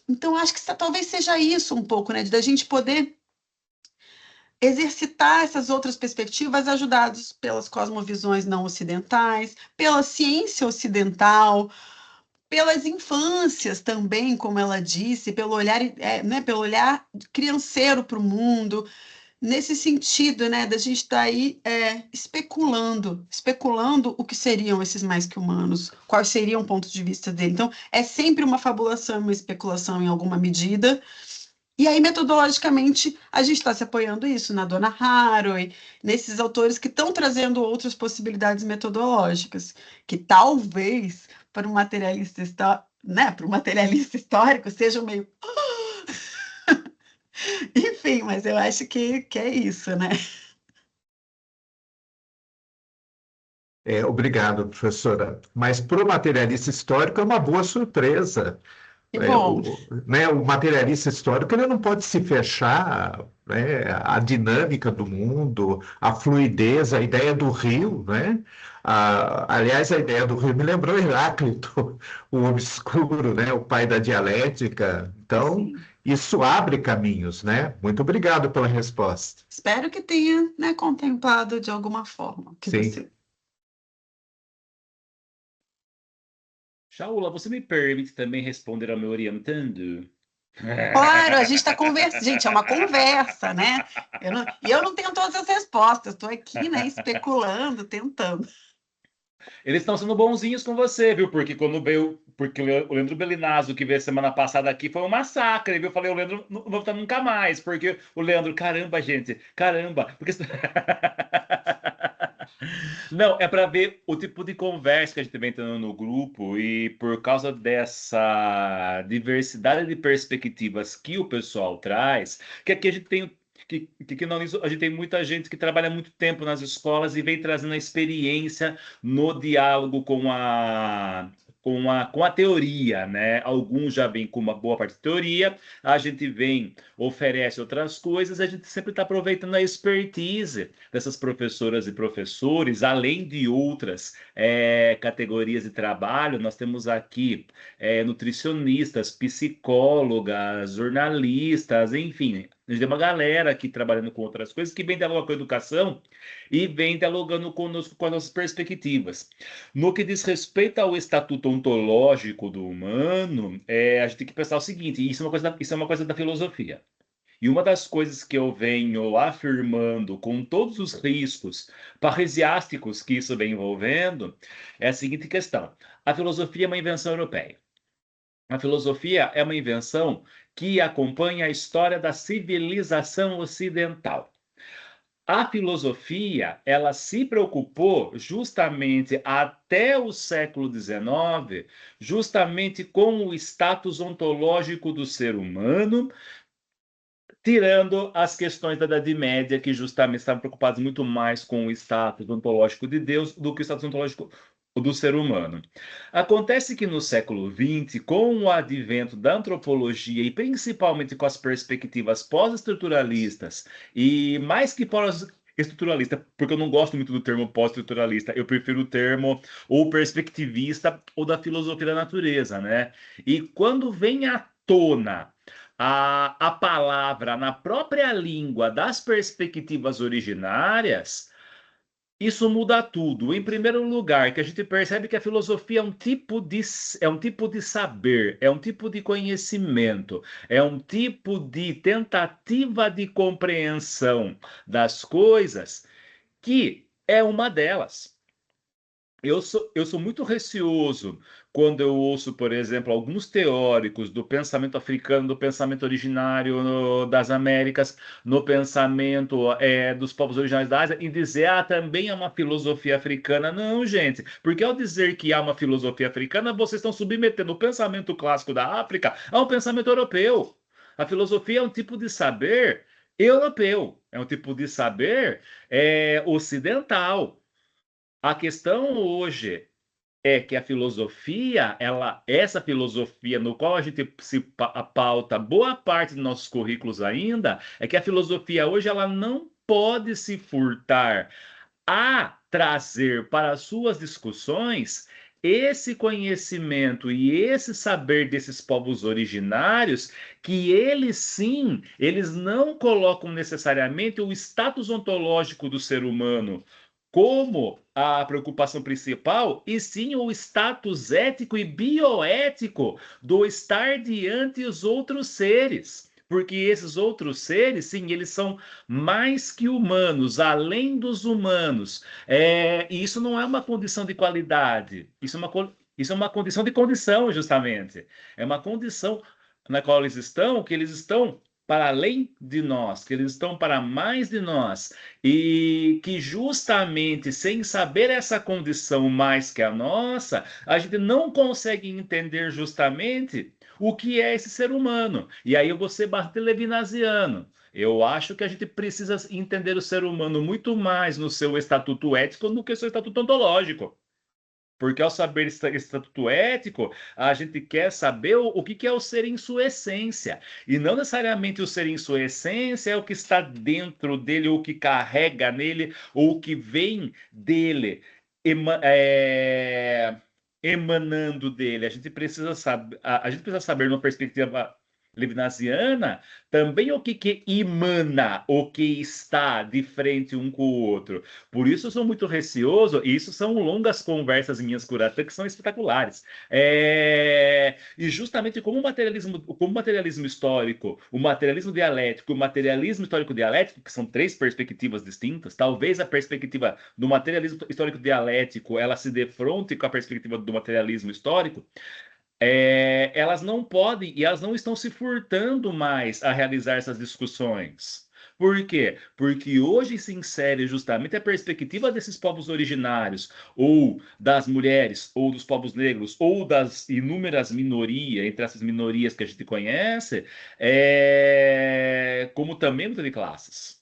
Então, acho que talvez seja isso um pouco, né? Da gente poder exercitar essas outras perspectivas, ajudados pelas cosmovisões não ocidentais, pela ciência ocidental, pelas infâncias também, como ela disse, pelo olhar crianceiro para o mundo, nesse sentido, né, da gente estar aí especulando o que seriam esses mais que humanos, quais seriam pontos de vista dele. Então, é sempre uma fabulação, uma especulação em alguma medida, e aí, metodologicamente, a gente está se apoiando isso na Donna Haraway, nesses autores que estão trazendo outras possibilidades metodológicas, que talvez, para um materialista, né, para um materialista histórico, sejam meio... Enfim, mas eu acho que é isso, né? Obrigado, professora. Mas para o materialista histórico é uma boa surpresa. Que bom. O materialista histórico ele não pode se fechar, né, à dinâmica do mundo, à fluidez, à ideia do rio, né? Aliás, a ideia do rio me lembrou Heráclito, o obscuro, né, o pai da dialética. Então, Sim. isso abre caminhos, né? Muito obrigado pela resposta. Espero que tenha, né, contemplado de alguma forma que Sim. você... Shaula, você me permite também responder ao meu orientando? Claro, a gente está conversando, gente, é uma conversa, né? Eu não tenho todas as respostas, estou aqui, né, especulando, tentando. Eles estão sendo bonzinhos com você, viu? Porque quando veio. Porque o Leandro Belinazzo, que veio semana passada aqui, foi um massacre, viu? Eu falei, o Leandro não vai voltar nunca mais. Porque o Leandro, caramba, gente, caramba. Porque... Não, é para ver o tipo de conversa que a gente vem tendo no grupo e por causa dessa diversidade de perspectivas que o pessoal traz, que aqui a gente tem que não, a gente tem muita gente que trabalha muito tempo nas escolas e vem trazendo a experiência no diálogo com a teoria, né? Alguns já vêm com uma boa parte de teoria, a gente vem, oferece outras coisas, a gente sempre está aproveitando a expertise dessas professoras e professores, além de outras categorias de trabalho, nós temos aqui nutricionistas, psicólogas, jornalistas, enfim, a gente tem uma galera aqui trabalhando com outras coisas que vem dialogando com a educação e vem dialogando conosco com as nossas perspectivas. No que diz respeito ao estatuto ontológico do humano, a gente tem que pensar o seguinte, isso é uma coisa da filosofia. E uma das coisas que eu venho afirmando, com todos os riscos parresiásticos que isso vem envolvendo, é a seguinte questão: a filosofia é uma invenção europeia. A filosofia é uma invenção que acompanha a história da civilização ocidental. A filosofia, ela se preocupou justamente até o século XIX, justamente com o status ontológico do ser humano, tirando as questões da Idade Média, que justamente estavam preocupados muito mais com o status ontológico de Deus do que o status ontológico do ser humano. Acontece que no século XX, com o advento da antropologia e principalmente com as perspectivas pós-estruturalistas, e mais que pós-estruturalista, porque eu não gosto muito do termo pós-estruturalista, eu prefiro o termo ou perspectivista ou da filosofia da natureza, né? E quando vem à tona a palavra na própria língua das perspectivas originárias, isso muda tudo. Em primeiro lugar, que a gente percebe que a filosofia é um tipo de saber, é um tipo de conhecimento, é um tipo de tentativa de compreensão das coisas, que é uma delas. Eu sou muito receoso quando eu ouço, por exemplo, alguns teóricos do pensamento africano, do pensamento originário das Américas, no pensamento dos povos originários da Ásia, e dizer, também é uma filosofia africana. Não, gente, porque ao dizer que há uma filosofia africana, vocês estão submetendo o pensamento clássico da África a um pensamento europeu. A filosofia é um tipo de saber europeu, é um tipo de saber ocidental. A questão hoje é que a filosofia, essa filosofia no qual a gente se pauta boa parte dos nossos currículos ainda, é que a filosofia hoje ela não pode se furtar a trazer para as suas discussões esse conhecimento e esse saber desses povos originários, que eles sim, eles não colocam necessariamente o status ontológico do ser humano como a preocupação principal, e sim o status ético e bioético do estar diante dos outros seres. Porque esses outros seres, sim, eles são mais que humanos, além dos humanos. E isso não é uma condição de qualidade, isso é uma condição de condição, justamente. É uma condição na qual que eles estão para além de nós, que eles estão para mais de nós, e que justamente sem saber essa condição mais que a nossa, a gente não consegue entender justamente o que é esse ser humano. E aí eu vou ser bastante levinasiano. Eu acho que a gente precisa entender o ser humano muito mais no seu estatuto ético do que no seu estatuto ontológico. Porque ao saber esse estatuto ético, a gente quer saber o que é o ser em sua essência. E não necessariamente o ser em sua essência é o que está dentro dele, ou o que carrega nele, ou o que vem dele, emanando dele. A gente precisa saber, numa perspectiva levinasiana, também o que emana, o que está de frente um com o outro. Por isso eu sou muito receoso, e isso são longas conversas minhas com o Uratã, que são espetaculares. E justamente como o materialismo histórico, o materialismo dialético, o materialismo histórico-dialético, que são três perspectivas distintas, talvez a perspectiva do materialismo histórico-dialético ela se defronte com a perspectiva do materialismo histórico. Elas não podem e elas não estão se furtando mais a realizar essas discussões. Por quê? Porque hoje se insere justamente a perspectiva desses povos originários, ou das mulheres, ou dos povos negros, ou das inúmeras minorias, entre essas minorias que a gente conhece, como também luta de classes.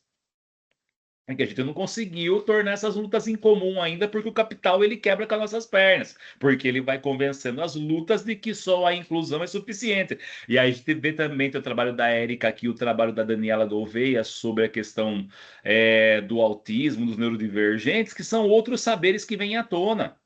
É que a gente não conseguiu tornar essas lutas em comum ainda, porque o capital ele quebra com as nossas pernas, porque ele vai convencendo as lutas de que só a inclusão é suficiente. E aí a gente vê também o trabalho da Érica aqui, o trabalho da Daniela Gouveia sobre a questão do autismo, dos neurodivergentes, que são outros saberes que vêm à tona.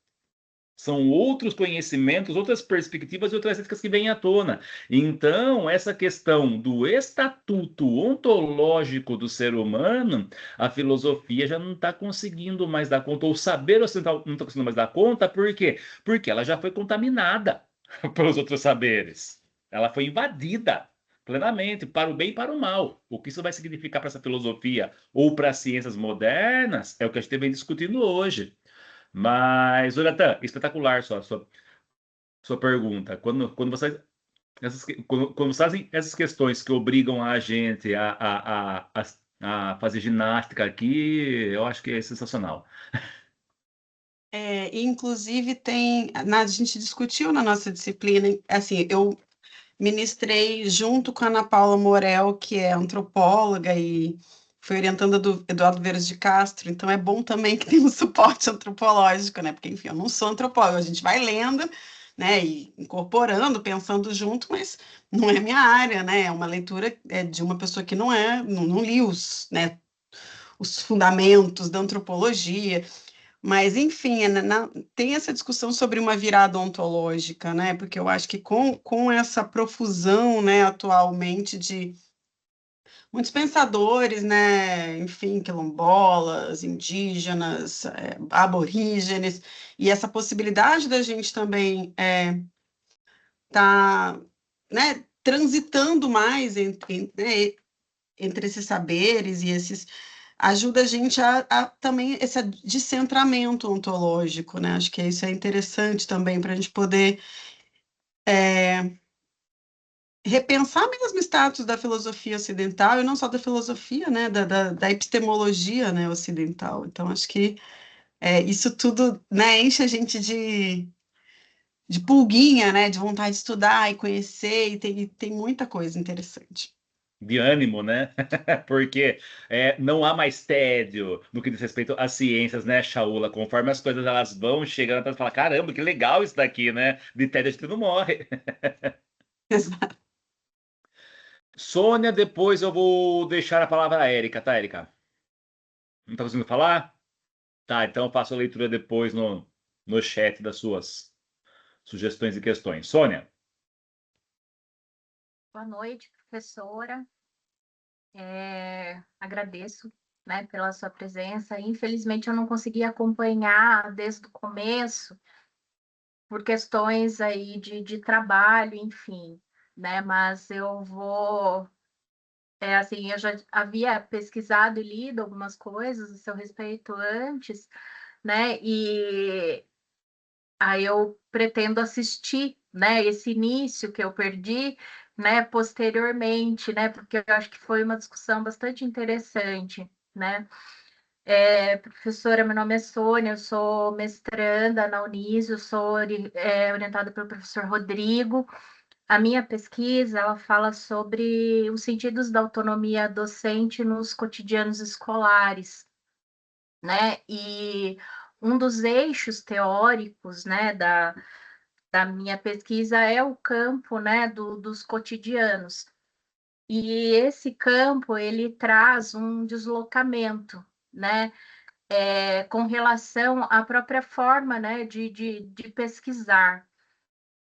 São outros conhecimentos, outras perspectivas e outras éticas que vêm à tona. Então, essa questão do estatuto ontológico do ser humano, a filosofia já não está conseguindo mais dar conta, ou o saber ocidental não está conseguindo mais dar conta, por quê? Porque ela já foi contaminada pelos outros saberes. Ela foi invadida plenamente, para o bem e para o mal. O que isso vai significar para essa filosofia ou para as ciências modernas é o que a gente vem discutindo hoje. Mas, Jonathan, espetacular sua pergunta. Quando vocês fazem essas questões que obrigam a gente a fazer ginástica aqui, eu acho que é sensacional. Inclusive a gente discutiu na nossa disciplina, assim, eu ministrei junto com a Ana Paula Morel, que é antropóloga e foi orientanda do Eduardo Veras de Castro, então é bom também que tem um suporte antropológico, né? Porque, enfim, eu não sou antropóloga, a gente vai lendo, né, e incorporando, pensando junto, mas não é minha área, né? É uma leitura de uma pessoa que não li né, os fundamentos da antropologia. Mas, enfim, tem essa discussão sobre uma virada ontológica, né? Porque eu acho que com essa profusão, né, atualmente de muitos pensadores, né, enfim, quilombolas, indígenas, aborígenes, e essa possibilidade da gente também tá, né, transitando mais né, entre esses saberes e esses ajuda a gente a também esse descentramento ontológico, né? Acho que isso é interessante também para a gente poder repensar mesmo o status da filosofia ocidental e não só da filosofia, né? Da epistemologia, né, ocidental. Então, acho que isso tudo, né, enche a gente de pulguinha, né? De vontade de estudar e conhecer, e tem muita coisa interessante. De ânimo, né? Porque não há mais tédio no que diz respeito às ciências, né, Shaula? Conforme as coisas elas vão chegando, você fala, caramba, que legal isso daqui, né? De tédio a gente não morre. Exato. Sônia, depois eu vou deixar a palavra à Érica, tá, Érica? Não tá conseguindo falar? Tá, então eu faço a leitura depois no chat das suas sugestões e questões. Sônia. Boa noite, professora. Agradeço, né, pela sua presença. Infelizmente, eu não consegui acompanhar desde o começo, por questões aí de trabalho, enfim, né? Mas eu vou. Assim, eu já havia pesquisado e lido algumas coisas a seu respeito antes, né? E aí eu pretendo assistir, né, esse início que eu perdi, né, posteriormente, né, porque eu acho que foi uma discussão bastante interessante, né. Professora, meu nome é Sônia, eu sou mestranda na Unísio, sou orientada pelo professor Rodrigo. A minha pesquisa, ela fala sobre os sentidos da autonomia docente nos cotidianos escolares, né, e um dos eixos teóricos, né, da minha pesquisa é o campo, né, dos cotidianos. E esse campo, ele traz um deslocamento, né, com relação à própria forma, né, de pesquisar.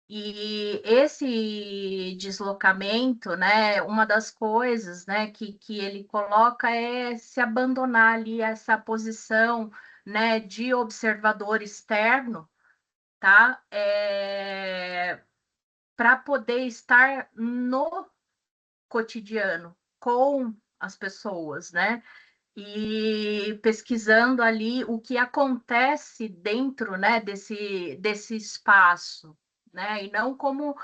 E esse deslocamento, né, uma das coisas, né, que ele coloca é se abandonar ali essa posição, né, de observador externo, tá? Para poder estar no cotidiano com as pessoas, né? E pesquisando ali o que acontece dentro, né, desse espaço, né? E não como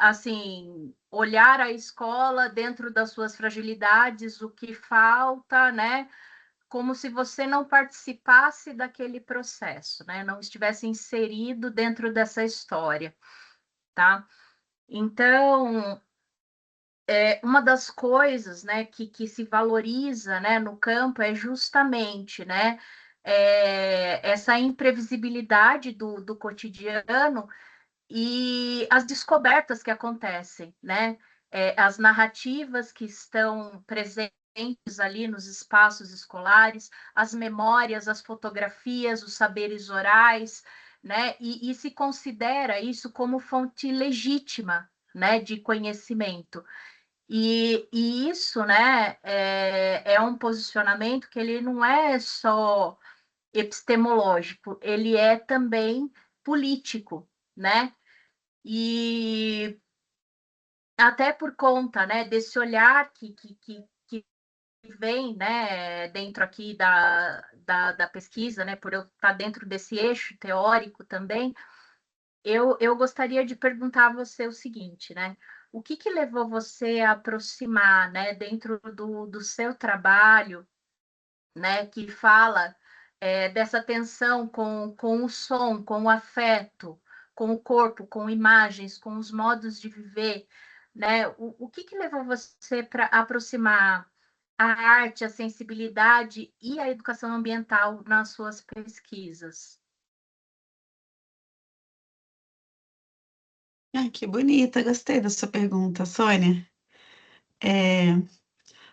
assim olhar a escola dentro das suas fragilidades, o que falta, né? Como se você não participasse daquele processo, né? Não estivesse inserido dentro dessa história, tá? Então, uma das coisas, né, que se valoriza, né, no campo é justamente, né, essa imprevisibilidade do cotidiano e as descobertas que acontecem, né? As narrativas que estão presentes ali nos espaços escolares, as memórias, as fotografias, os saberes orais, né? E se considera isso como fonte legítima, né, de conhecimento. E isso, né, é um posicionamento que ele não é só epistemológico, ele é também político, né? E até por conta, né, desse olhar que vem, né, dentro aqui da pesquisa, né, por eu estar dentro desse eixo teórico também, eu gostaria de perguntar a você o seguinte, né? O que levou você a aproximar, né, dentro do seu trabalho, né, que fala dessa tensão com o som, com o afeto, com o corpo, com imagens, com os modos de viver, né? O que levou você para aproximar a arte, a sensibilidade e a educação ambiental nas suas pesquisas? Ai, que bonita, gostei da sua pergunta, Sônia. É,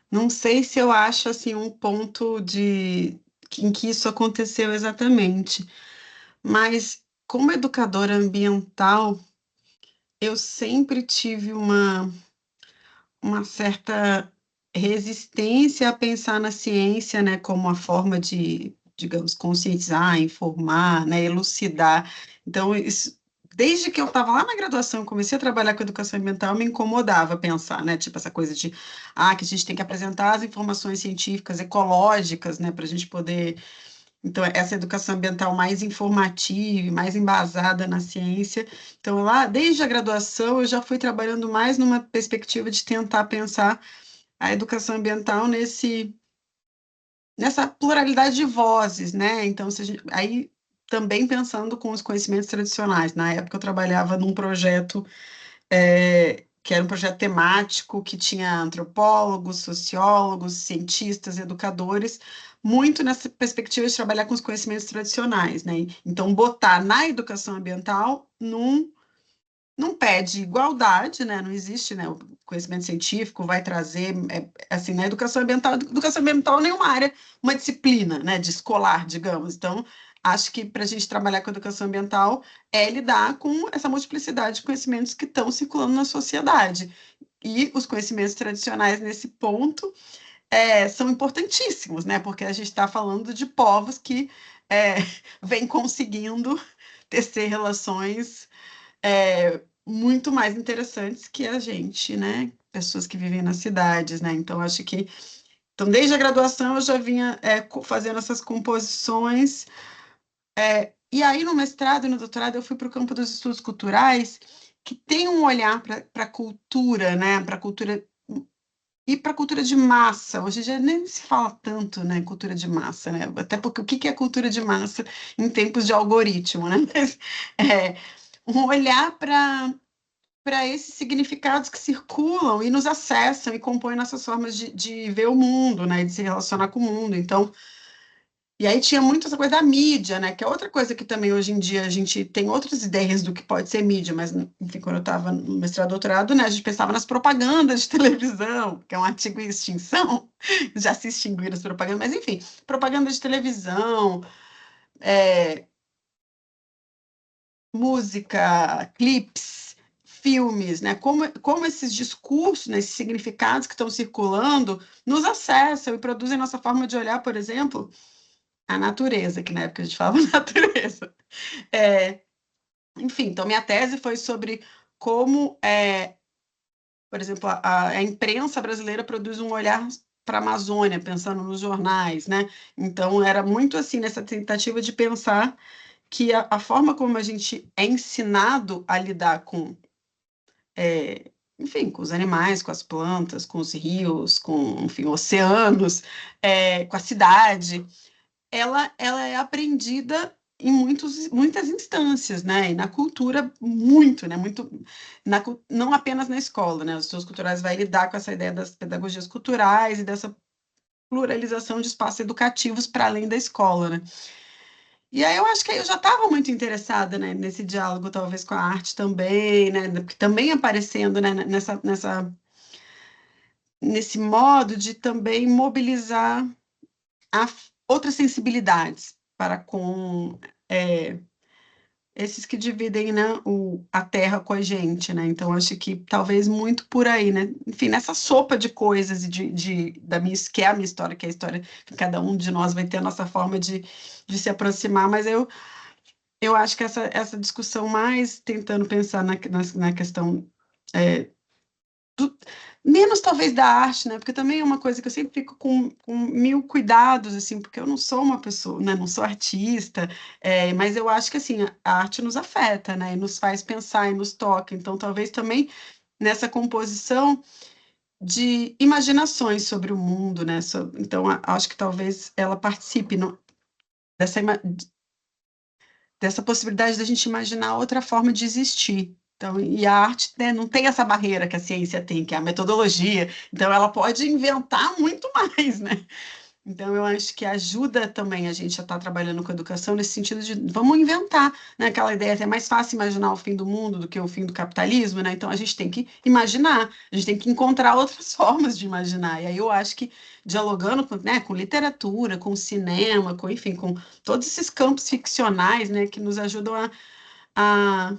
não sei se eu acho assim um ponto em que isso aconteceu exatamente, mas como educadora ambiental, eu sempre tive uma certa resistência a pensar na ciência, né, como uma forma de, digamos, conscientizar, informar, né, elucidar. Então, isso, desde que eu estava lá na graduação, comecei a trabalhar com educação ambiental, me incomodava pensar, né, tipo essa coisa de, que a gente tem que apresentar as informações científicas, ecológicas, né, para a gente poder então, essa educação ambiental mais informativa, mais embasada na ciência. Então, lá, desde a graduação, eu já fui trabalhando mais numa perspectiva de tentar pensar a educação ambiental nessa pluralidade de vozes, né? Então, aí também pensando com os conhecimentos tradicionais. Na época, eu trabalhava num projeto que era um projeto temático, que tinha antropólogos, sociólogos, cientistas, educadores, muito nessa perspectiva de trabalhar com os conhecimentos tradicionais, né? Então, botar na educação ambiental num pé de igualdade, né? Não existe, né? O conhecimento científico vai trazer, assim, na educação ambiental nem uma área, uma disciplina, né? De escolar, digamos. Então, acho que para a gente trabalhar com educação ambiental é lidar com essa multiplicidade de conhecimentos que estão circulando na sociedade. E os conhecimentos tradicionais nesse ponto são importantíssimos, né? Porque a gente está falando de povos que vêm conseguindo tecer relações muito mais interessantes que a gente, né? Pessoas que vivem nas cidades, né? Então, acho que então, desde a graduação eu já vinha fazendo essas composições. E aí, no mestrado e no doutorado, eu fui para o campo dos estudos culturais, que tem um olhar para a cultura, né? Para a cultura e para a cultura de massa. Hoje já nem se fala tanto, né? Cultura de massa, né? Até porque o que é cultura de massa em tempos de algoritmo, né? Mas, um olhar para esses significados que circulam e nos acessam e compõem nossas formas de ver o mundo, né, de se relacionar com o mundo. Então, e aí tinha muito essa coisa da mídia, né, que é outra coisa que também hoje em dia a gente tem outras ideias do que pode ser mídia, mas, enfim, quando eu estava no mestrado, doutorado, né, a gente pensava nas propagandas de televisão, que é um artigo em extinção, já se extinguiram as propagandas, mas, enfim, propaganda de televisão, música, clipes, filmes, né? Como esses discursos, né, esses significados que estão circulando nos acessam e produzem nossa forma de olhar, por exemplo, a natureza, que na época a gente falava natureza. Enfim, então minha tese foi sobre como, por exemplo, a imprensa brasileira produz um olhar para a Amazônia, pensando nos jornais, né? Então era muito assim nessa tentativa de pensar que a forma como a gente é ensinado a lidar com enfim, com os animais, com as plantas, com os rios, com, enfim, oceanos, com a cidade, ela é aprendida em muitas instâncias, né? E na cultura, muito, né? Muito, não apenas na escola, né? Os estudos culturais vai lidar com essa ideia das pedagogias culturais e dessa pluralização de espaços educativos para além da escola, né? E aí eu acho que aí eu já estava muito interessada, né, nesse diálogo, talvez com a arte também, né? Porque também aparecendo, né, nesse modo de também mobilizar outras sensibilidades para com esses que dividem, né, a terra com a gente, né? Então acho que talvez muito por aí, né? Enfim, nessa sopa de coisas e que é a minha história, que é a história que cada um de nós vai ter a nossa forma de se aproximar, mas eu acho que essa discussão mais tentando pensar na questão menos talvez da arte, né? Porque também é uma coisa que eu sempre fico com mil cuidados, assim, porque eu não sou uma pessoa, né? Não sou artista, mas eu acho que assim a arte nos afeta, né? E nos faz pensar e nos toca. Então, talvez também nessa composição de imaginações sobre o mundo, né? Então, acho que talvez ela participe dessa, dessa possibilidade da gente imaginar outra forma de existir. Então, e a arte, né, não tem essa barreira que a ciência tem, que é a metodologia. Então, ela pode inventar muito mais, né? Então, eu acho que ajuda também a gente a estar trabalhando com educação nesse sentido de vamos inventar, né? Aquela ideia que é mais fácil imaginar o fim do mundo do que o fim do capitalismo, né? Então, a gente tem que imaginar, a gente tem que encontrar outras formas de imaginar. E aí eu acho que dialogando com, né, com literatura, com cinema, com, enfim, com todos esses campos ficcionais, né, que nos ajudam a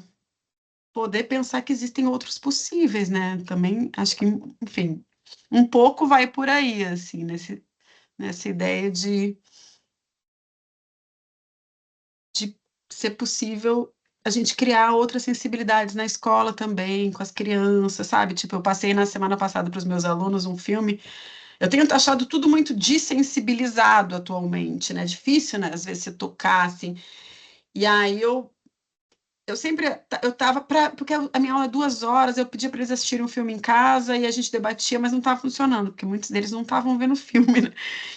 poder pensar que existem outros possíveis, né? Também acho que, enfim, um pouco vai por aí, assim, nessa ideia de ser possível a gente criar outras sensibilidades na escola também, com as crianças, sabe? Tipo, eu passei na semana passada para os meus alunos um filme. Eu tenho achado tudo muito dessensibilizado atualmente, né? Difícil, né? Às vezes se tocar, assim. E aí eu sempre, eu estava porque a minha aula é 2 horas, eu pedia para eles assistirem um filme em casa e a gente debatia, mas não estava funcionando, porque muitos deles não estavam vendo o filme, né?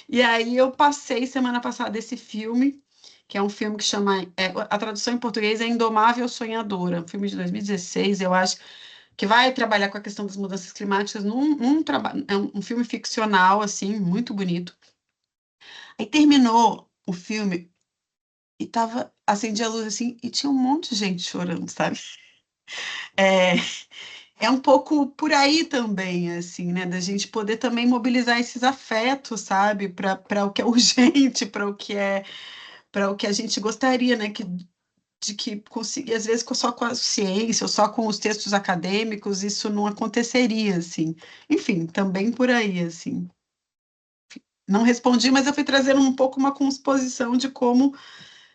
E aí eu passei semana passada esse filme, que é um filme que chama, a tradução em português é Indomável Sonhadora, um filme de 2016, eu acho, que vai trabalhar com a questão das mudanças climáticas num trabalho, é um filme ficcional, assim, muito bonito. Aí terminou o filme e acendi a luz assim, e tinha um monte de gente chorando, sabe? É, é um pouco por aí também, assim, né? Da gente poder também mobilizar esses afetos, sabe? Para o que é urgente, para o que a gente gostaria, né? De que conseguir, às vezes, só com a ciência ou só com os textos acadêmicos, isso não aconteceria, assim. Enfim, também por aí, assim. Não respondi, mas eu fui trazendo um pouco uma composição de como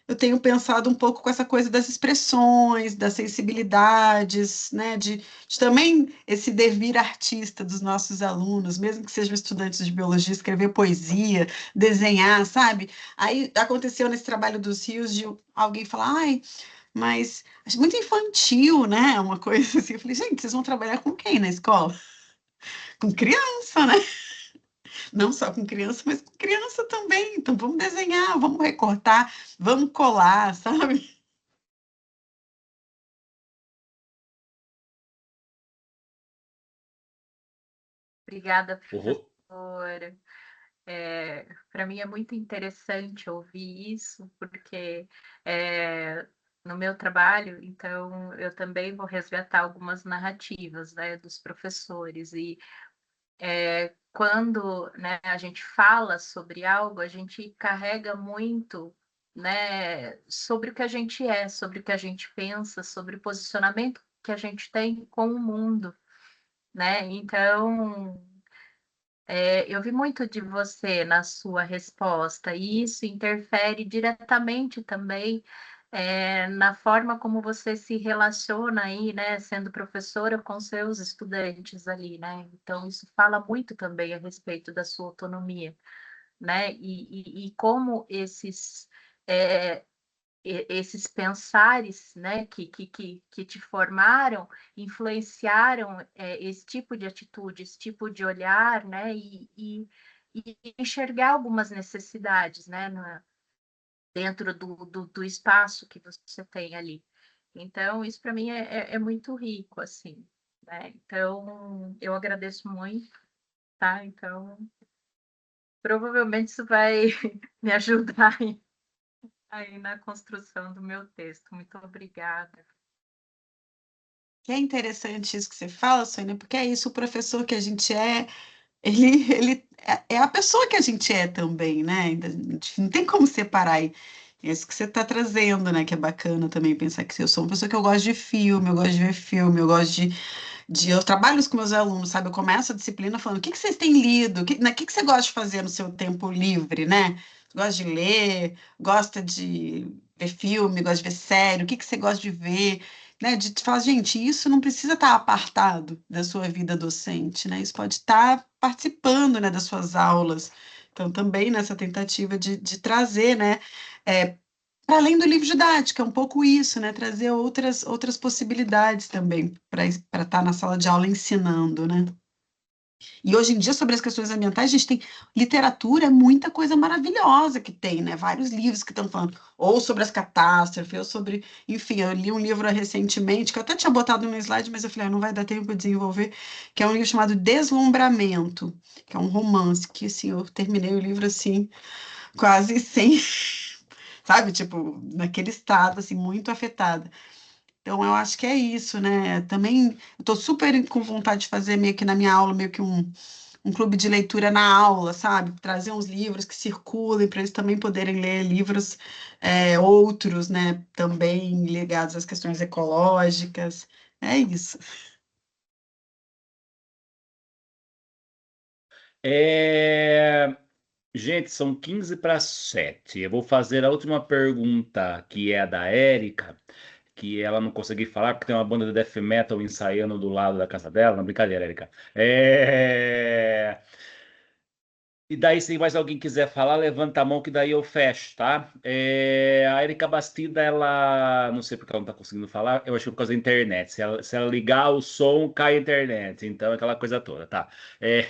eu tenho pensado um pouco com essa coisa das expressões, das sensibilidades, né, de também esse devir artista dos nossos alunos, mesmo que sejam estudantes de biologia, escrever poesia, desenhar, sabe? Aí aconteceu nesse trabalho dos rios de alguém falar, ai, mas acho muito infantil, né? Uma coisa assim. Eu falei, gente, vocês vão trabalhar com quem na escola? Com criança, né? Não só com criança, mas com criança também. Então vamos desenhar, vamos recortar, vamos colar, sabe? Obrigada, Uhum. professora. Para mim é muito interessante ouvir isso, porque no meu trabalho, então, eu também vou resgatar algumas narrativas, né, dos professores, e quando, né, a gente fala sobre algo, a gente carrega muito, né, sobre o que a gente é, sobre o que a gente pensa, sobre o posicionamento que a gente tem com o mundo, né? Então, eu vi muito de você na sua resposta, e isso interfere diretamente também na forma como você se relaciona aí, né, sendo professora com seus estudantes ali, né? Então, isso fala muito também a respeito da sua autonomia, né? E como esses esses pensares, né, que te formaram, influenciaram esse tipo de atitude, esse tipo de olhar, né, e enxergar algumas necessidades, né, dentro do espaço que você tem ali. Então, isso para mim é muito rico, assim, né? Então, eu agradeço muito, tá? Então, provavelmente isso vai me ajudar aí na construção do meu texto. Muito obrigada. Que é interessante isso que você fala, Sônia, porque é isso, o professor que a gente ele é a pessoa que a gente é também, né? A gente não tem como separar. E é isso que você está trazendo, né? Que é bacana também pensar que eu sou uma pessoa que eu gosto de filme, eu gosto de ver filme, eu gosto eu trabalho isso com meus alunos, sabe? Eu começo a disciplina falando, o que que vocês têm lido? O que você gosta de fazer no seu tempo livre, né? Gosta de ler, gosta de ver filme, gosta de ver série, o que que você gosta de ver, né? De te falar, gente, isso não precisa estar apartado da sua vida docente, né? Isso pode estar participando, né, das suas aulas. Então, também nessa tentativa de trazer, né? Para além do livro didático, é um pouco isso, né? Trazer outras possibilidades também para estar na sala de aula ensinando, né? E hoje em dia, sobre as questões ambientais, a gente tem literatura, é muita coisa maravilhosa que tem, né? Vários livros que estão falando, ou sobre as catástrofes, ou sobre. Enfim, eu li um livro recentemente, que eu até tinha botado no slide, mas eu falei, não vai dar tempo de desenvolver, que é um livro chamado Deslumbramento, que é um romance, que assim, eu terminei o livro assim, quase sem. Sabe, tipo, naquele estado, assim, muito afetada. Então, eu acho que é isso, né? Também, eu tô super com vontade de fazer meio que na minha aula, meio que um clube de leitura na aula, sabe? Trazer uns livros que circulem para eles também poderem ler livros outros, né? Também ligados às questões ecológicas. É isso. Gente, são 15 para 7. Eu vou fazer a última pergunta, que é a da Érica, que ela não conseguiu falar porque tem uma banda de death metal ensaiando do lado da casa dela. Não, brincadeira, Érica. E daí, se mais alguém quiser falar, levanta a mão que daí eu fecho, tá? A Erika Bastida, ela. Não sei porque ela não tá conseguindo falar, eu acho que é por causa da internet. Se ela ligar o som, cai a internet. Então, aquela coisa toda, tá? É,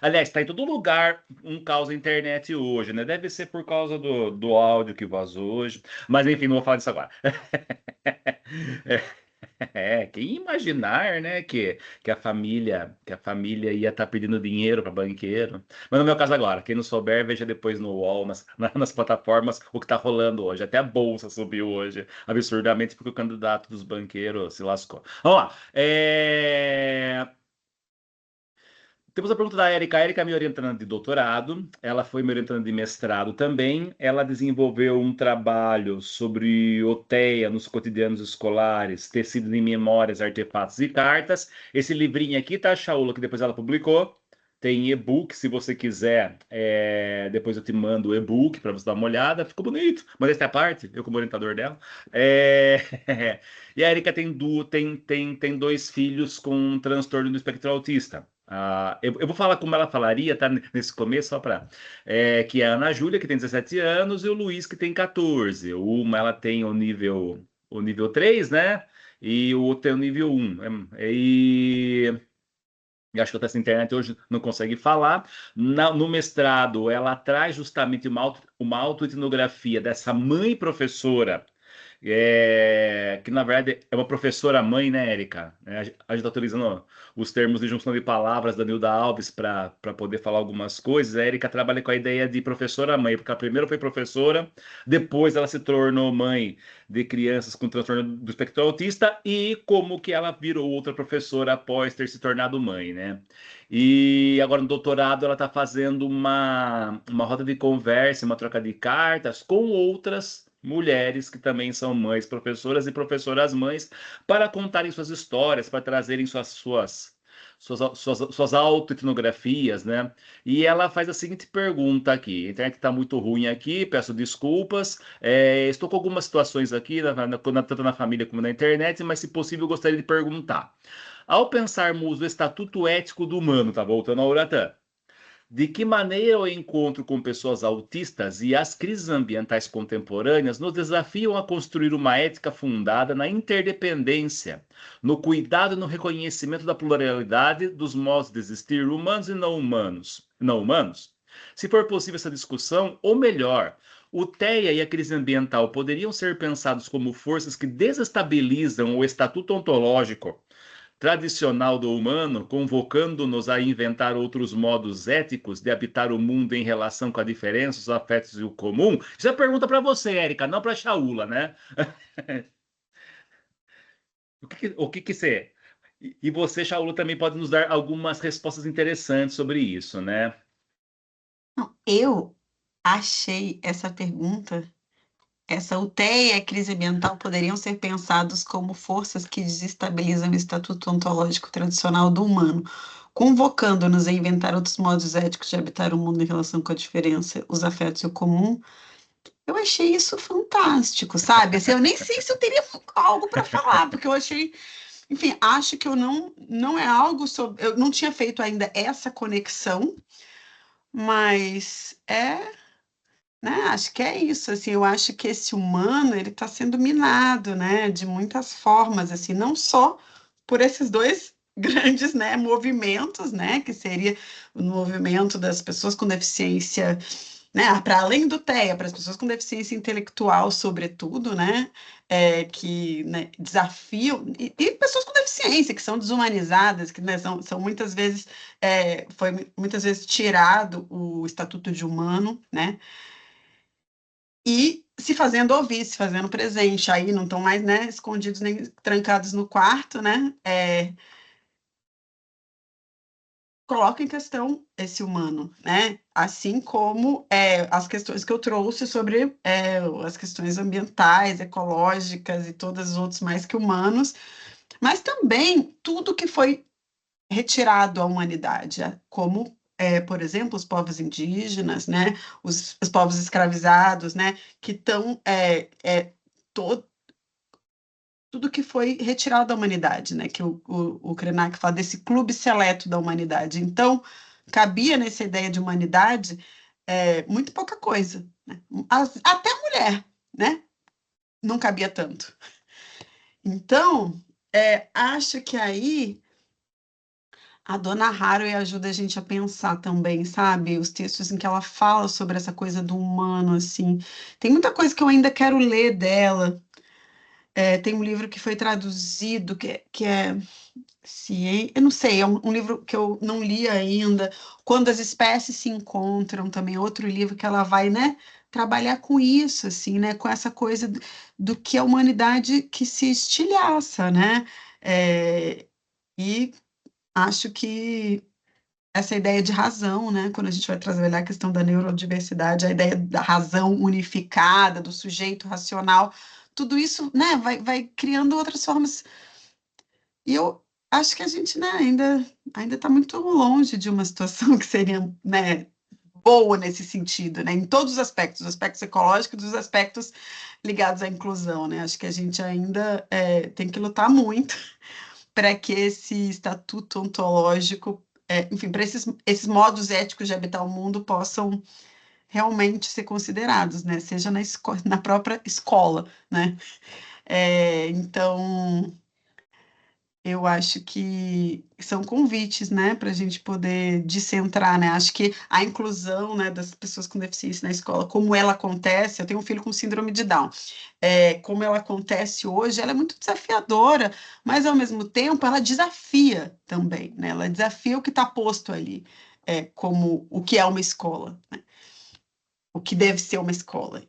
Aliás, tá em todo lugar um caos da internet hoje, né? Deve ser por causa do áudio que vazou hoje. Mas, enfim, não vou falar disso agora. Quem imaginar, né, que a família ia estar pedindo dinheiro para banqueiro. Mas no meu caso agora, quem não souber, veja depois no UOL, nas plataformas, o que está rolando hoje. Até a bolsa subiu hoje, absurdamente, porque o candidato dos banqueiros se lascou. Vamos lá. Temos a pergunta da Érica. A Érica é minha orientanda de doutorado, ela foi minha orientanda de mestrado também. Ela desenvolveu um trabalho sobre OTEA nos cotidianos escolares, tecidos em memórias, artefatos e cartas. Esse livrinho aqui, tá, Shaula, que depois ela publicou. Tem e-book, se você quiser. Depois eu te mando o e-book para você dar uma olhada. Ficou bonito. Mas essa é a parte, eu como orientador dela. E a Erika tem dois filhos com um transtorno do espectro autista. Eu vou falar como ela falaria, tá? Nesse começo, só para. Que é a Ana Júlia, que tem 17 anos, e o Luiz, que tem 14. Uma ela tem o nível 3, né? E o outro tem o nível 1. E acho que essa internet hoje não consegue falar. No mestrado, ela traz justamente uma autoetnografia dessa mãe professora que na verdade é uma professora mãe, né, Érica? A gente está utilizando os termos de junção de palavras da Nilda Alves para poder falar algumas coisas. A Érica trabalha com a ideia de professora mãe, porque ela primeiro foi professora, depois ela se tornou mãe de crianças com transtorno do espectro autista e como que ela virou outra professora após ter se tornado mãe, né? E agora no doutorado ela está fazendo uma roda de conversa, uma troca de cartas com outras mulheres que também são mães, professoras e professoras mães, para contarem suas histórias, para trazerem suas autoetnografias, né? E ela faz a seguinte pergunta aqui: a internet está muito ruim aqui, peço desculpas. Estou com algumas situações aqui, tanto na família como na internet, mas se possível gostaria de perguntar. Ao pensarmos o estatuto ético do humano, tá voltando ao Uratã, De que maneira o encontro com pessoas autistas e as crises ambientais contemporâneas nos desafiam a construir uma ética fundada na interdependência, no cuidado e no reconhecimento da pluralidade dos modos de existir humanos e não humanos? Se for possível essa discussão, ou melhor, o TEA e a crise ambiental poderiam ser pensados como forças que desestabilizam o estatuto ontológico tradicional do humano, convocando-nos a inventar outros modos éticos de habitar o mundo em relação com a diferença, os afetos e o comum? Isso é pergunta para você, Érica, não para a Shaula, né? O que você... E você, Shaula, também pode nos dar algumas respostas interessantes sobre isso, né? Não, eu achei essa pergunta, essa UTEA e a crise ambiental poderiam ser pensados como forças que desestabilizam o estatuto ontológico tradicional do humano, convocando-nos a inventar outros modos éticos de habitar o mundo em relação com a diferença, os afetos e o comum. Eu achei isso fantástico, sabe? Assim, eu nem sei se eu teria algo para falar, porque eu achei, enfim, acho que eu não é algo sobre, eu não tinha feito ainda essa conexão, mas né, acho que é isso, assim, eu acho que esse humano, ele está sendo minado, né, de muitas formas, assim, não só por esses dois grandes, né, movimentos, né, que seria o movimento das pessoas com deficiência, né, para além do TEA, para as pessoas com deficiência intelectual, sobretudo, né, que, né, desafiam, e pessoas com deficiência, que são desumanizadas, que, né, são muitas vezes, foi muitas vezes tirado o estatuto de humano, né, e se fazendo ouvir, se fazendo presente, aí não estão mais, né, escondidos nem trancados no quarto, né, coloca em questão esse humano, né, assim como as questões que eu trouxe sobre as questões ambientais, ecológicas e todas as outras mais que humanos, mas também tudo que foi retirado à humanidade, como, por exemplo, os povos indígenas, né, os povos escravizados, né, que estão tudo que foi retirado da humanidade, né, que o Krenak fala desse clube seleto da humanidade. Então, cabia nessa ideia de humanidade muito pouca coisa, né? Até a mulher, né, não cabia tanto. Então, acho que aí a Dona Haraway ajuda a gente a pensar também, sabe? Os textos em que ela fala sobre essa coisa do humano, assim. Tem muita coisa que eu ainda quero ler dela. Tem um livro que foi traduzido, que é... eu não sei, é um livro que eu não li ainda. Quando as espécies se encontram, também é outro livro que ela vai, né, trabalhar com isso, assim, né? Com essa coisa do que a humanidade que se estilhaça, né? E acho que essa ideia de razão, né? Quando a gente vai trabalhar a questão da neurodiversidade, a ideia da razão unificada, do sujeito racional, tudo isso, né, vai criando outras formas. E eu acho que a gente, né, ainda está muito longe de uma situação que seria, né, boa nesse sentido, né, em todos os aspectos ecológicos, dos aspectos ligados à inclusão, né? Acho que a gente ainda tem que lutar muito para que esse estatuto ontológico, enfim, para esses modos éticos de habitar o mundo possam realmente ser considerados, né? Seja na própria escola, né? Então, eu acho que são convites, né, para a gente poder descentrar, né? Acho que a inclusão, né, das pessoas com deficiência na escola, como ela acontece, eu tenho um filho com síndrome de Down, como ela acontece hoje, ela é muito desafiadora, mas ao mesmo tempo ela desafia também, né? Ela desafia o que está posto ali, como o que é uma escola, né? O que deve ser uma escola.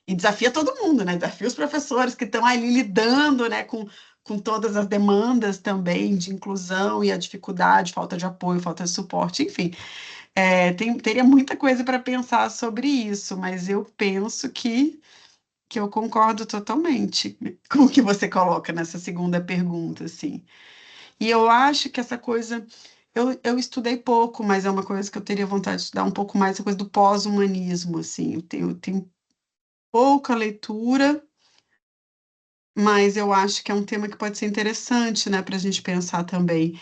E desafia todo mundo, né? Desafia os professores que estão ali lidando, né, com todas as demandas também de inclusão e a dificuldade, falta de apoio, falta de suporte, enfim. Teria muita coisa para pensar sobre isso, mas eu penso que eu concordo totalmente com o que você coloca nessa segunda pergunta, assim. E eu acho que essa coisa... Eu estudei pouco, mas é uma coisa que eu teria vontade de estudar um pouco mais, essa coisa do pós-humanismo, assim. Eu tenho pouca leitura, mas eu acho que é um tema que pode ser interessante, né, para a gente pensar também.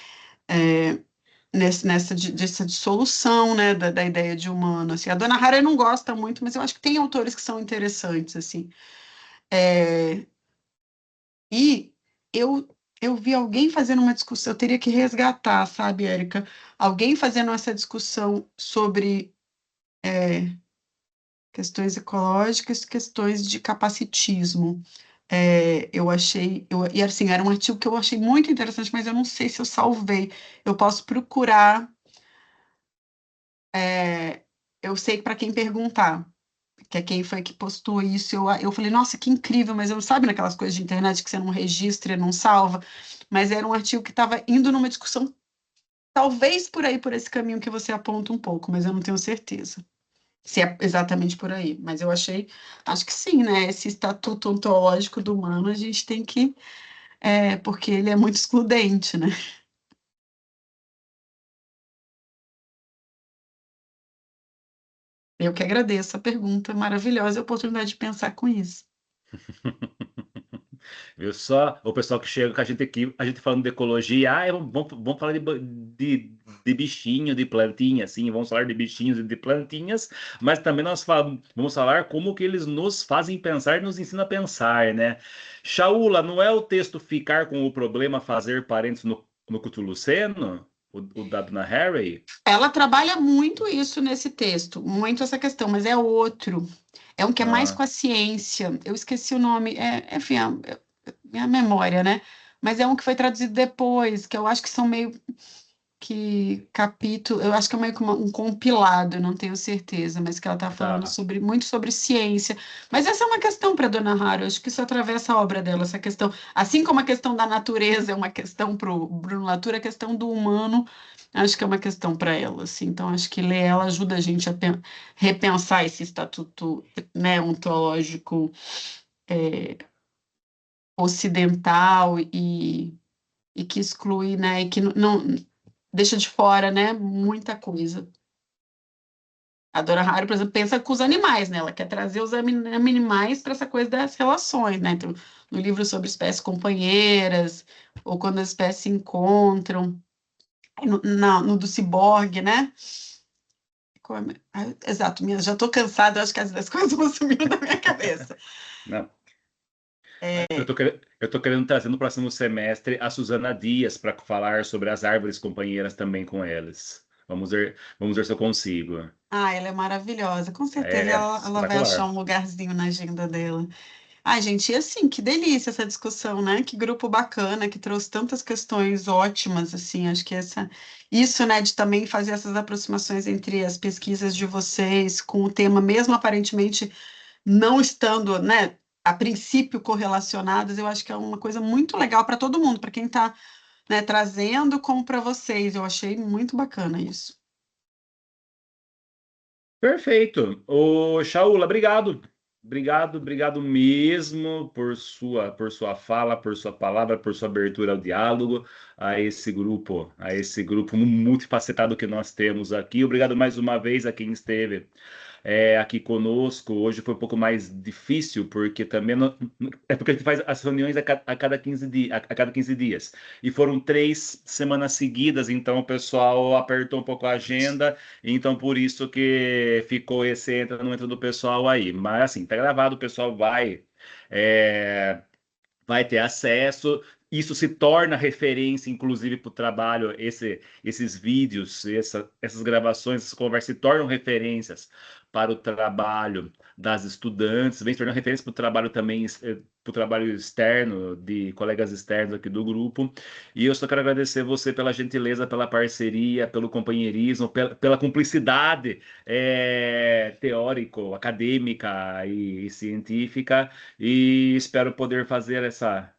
dessa dissolução, né, da ideia de humano, assim. A Donna Haraway não gosta muito, mas eu acho que tem autores que são interessantes, assim. E eu vi alguém fazendo uma discussão, eu teria que resgatar, sabe, Érica? Alguém fazendo essa discussão sobre questões ecológicas, questões de capacitismo. Eu achei, e assim, era um artigo que eu achei muito interessante, mas eu não sei se eu salvei. Eu posso procurar. Eu sei para quem perguntar, que é quem foi que postou isso. Eu falei, nossa, que incrível, mas eu sabe naquelas coisas de internet que você não registra e não salva, mas era um artigo que estava indo numa discussão, talvez por aí, por esse caminho que você aponta um pouco, mas eu não tenho certeza se é exatamente por aí. Mas eu acho que sim, né? Esse estatuto ontológico do humano a gente tem que, porque ele é muito excludente, né? Eu que agradeço a pergunta maravilhosa e a oportunidade de pensar com isso. Viu só? O pessoal que chega com a gente aqui, a gente falando de ecologia, vamos falar de bichinho, de plantinha, sim, vamos falar de bichinhos e de plantinhas, mas também vamos falar como que eles nos fazem pensar e nos ensinam a pensar, né? Shaula, não é o texto Ficar com o Problema, Fazer Parentes no Cthulhuceno? O da Donna Haraway? Ela trabalha muito isso nesse texto, muito essa questão, mas é outro. É um que é mais Ah, com a ciência. Eu esqueci o nome, enfim, minha memória, né? Mas é um que foi traduzido depois, que eu acho que são meio que capítulo, eu acho que é meio que um compilado, eu não tenho certeza, mas que ela está falando tá. muito sobre ciência. Mas essa é uma questão para a Dona Haraway, eu acho que isso atravessa a obra dela, essa questão, assim como a questão da natureza é uma questão para o Bruno Latour, a questão do humano, acho que é uma questão para ela, assim. Então, acho que ler ela ajuda a gente a repensar esse estatuto, né, ontológico ocidental e que exclui, né, e que não deixa de fora, né, muita coisa. A Dora Haraway, por exemplo, pensa com os animais, né? Ela quer trazer os animais para essa coisa das relações, né? Então, no livro sobre espécies companheiras, ou quando as espécies se encontram, no do ciborgue, né? Exato, já estou cansada, acho que as coisas vão sumindo da minha cabeça. Não. Eu tô querendo trazer no próximo semestre a Suzana Dias para falar sobre as árvores companheiras também com elas. Vamos ver se eu consigo. Ela é maravilhosa, com certeza É ela vai achar espetacular. um lugarzinho na agenda dela. Ai, gente, e assim, que delícia essa discussão, né? Que grupo bacana, que trouxe tantas questões ótimas, assim, acho que isso, né, de também fazer essas aproximações entre as pesquisas de vocês com o tema, mesmo aparentemente não estando, né, a princípio correlacionadas, eu acho que é uma coisa muito legal para todo mundo, para quem está, né, trazendo, como para vocês, eu achei muito bacana isso. Perfeito. Ô, Shaula, obrigado. Obrigado mesmo por sua fala, por sua palavra, por sua abertura ao diálogo, a esse grupo multifacetado que nós temos aqui. Obrigado mais uma vez a quem esteve aqui conosco. Hoje foi um pouco mais difícil, porque também é porque a gente faz as reuniões a cada 15 a cada 15 dias. E foram 3 semanas seguidas, então o pessoal apertou um pouco a agenda, então por isso que ficou esse entra no entra do pessoal aí. Mas assim, tá gravado, o pessoal é, vai ter acesso. Isso se torna referência, inclusive, para o trabalho. Esses vídeos, essas gravações, essas conversas se tornam referências para o trabalho das estudantes, vem se tornando referência para o trabalho também, para o trabalho externo, de colegas externos aqui do grupo. E eu só quero agradecer você pela gentileza, pela parceria, pelo companheirismo, pela cumplicidade teórico, acadêmica e científica. E espero poder fazer essa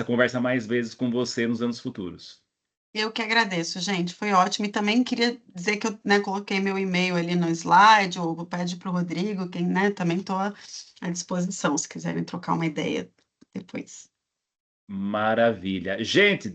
conversa mais vezes com você nos anos futuros. Eu que agradeço, gente, foi ótimo. E também queria dizer que eu, né, coloquei meu e-mail ali no slide, ou pede para o Rodrigo, quem, né, também estou à disposição, se quiserem trocar uma ideia depois. Maravilha. Gente,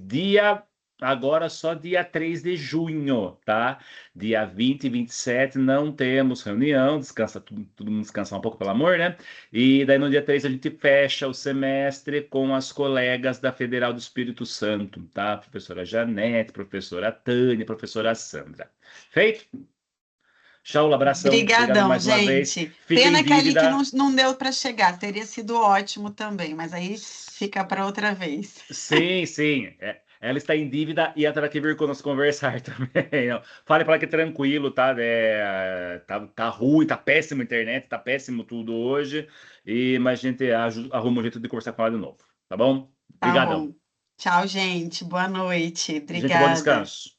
agora só dia 3 de junho, tá? Dia 20 e 27 não temos reunião, descansa, todo mundo descansar um pouco, pelo amor, né? E daí no dia 3 a gente fecha o semestre com as colegas da Federal do Espírito Santo, tá? Professora Janete, professora Tânia, professora Sandra. Feito? Shaula, abração, obrigado Obrigadão, mais uma vez. gente. Fica em Pena que a Lick dívida. não deu para chegar, teria sido ótimo também, mas aí fica para outra vez. Sim, sim. Ela está em dívida e ela terá que vir conosco conversar também. Não. Fale para ela que é tranquilo, tá? Tá ruim, tá péssimo a internet, tá péssimo tudo hoje. Mas a gente arruma um jeito de conversar com ela de novo, tá bom? Tá Obrigadão. bom. Tchau, gente. Boa noite. Gente, bom Obrigada. descanso.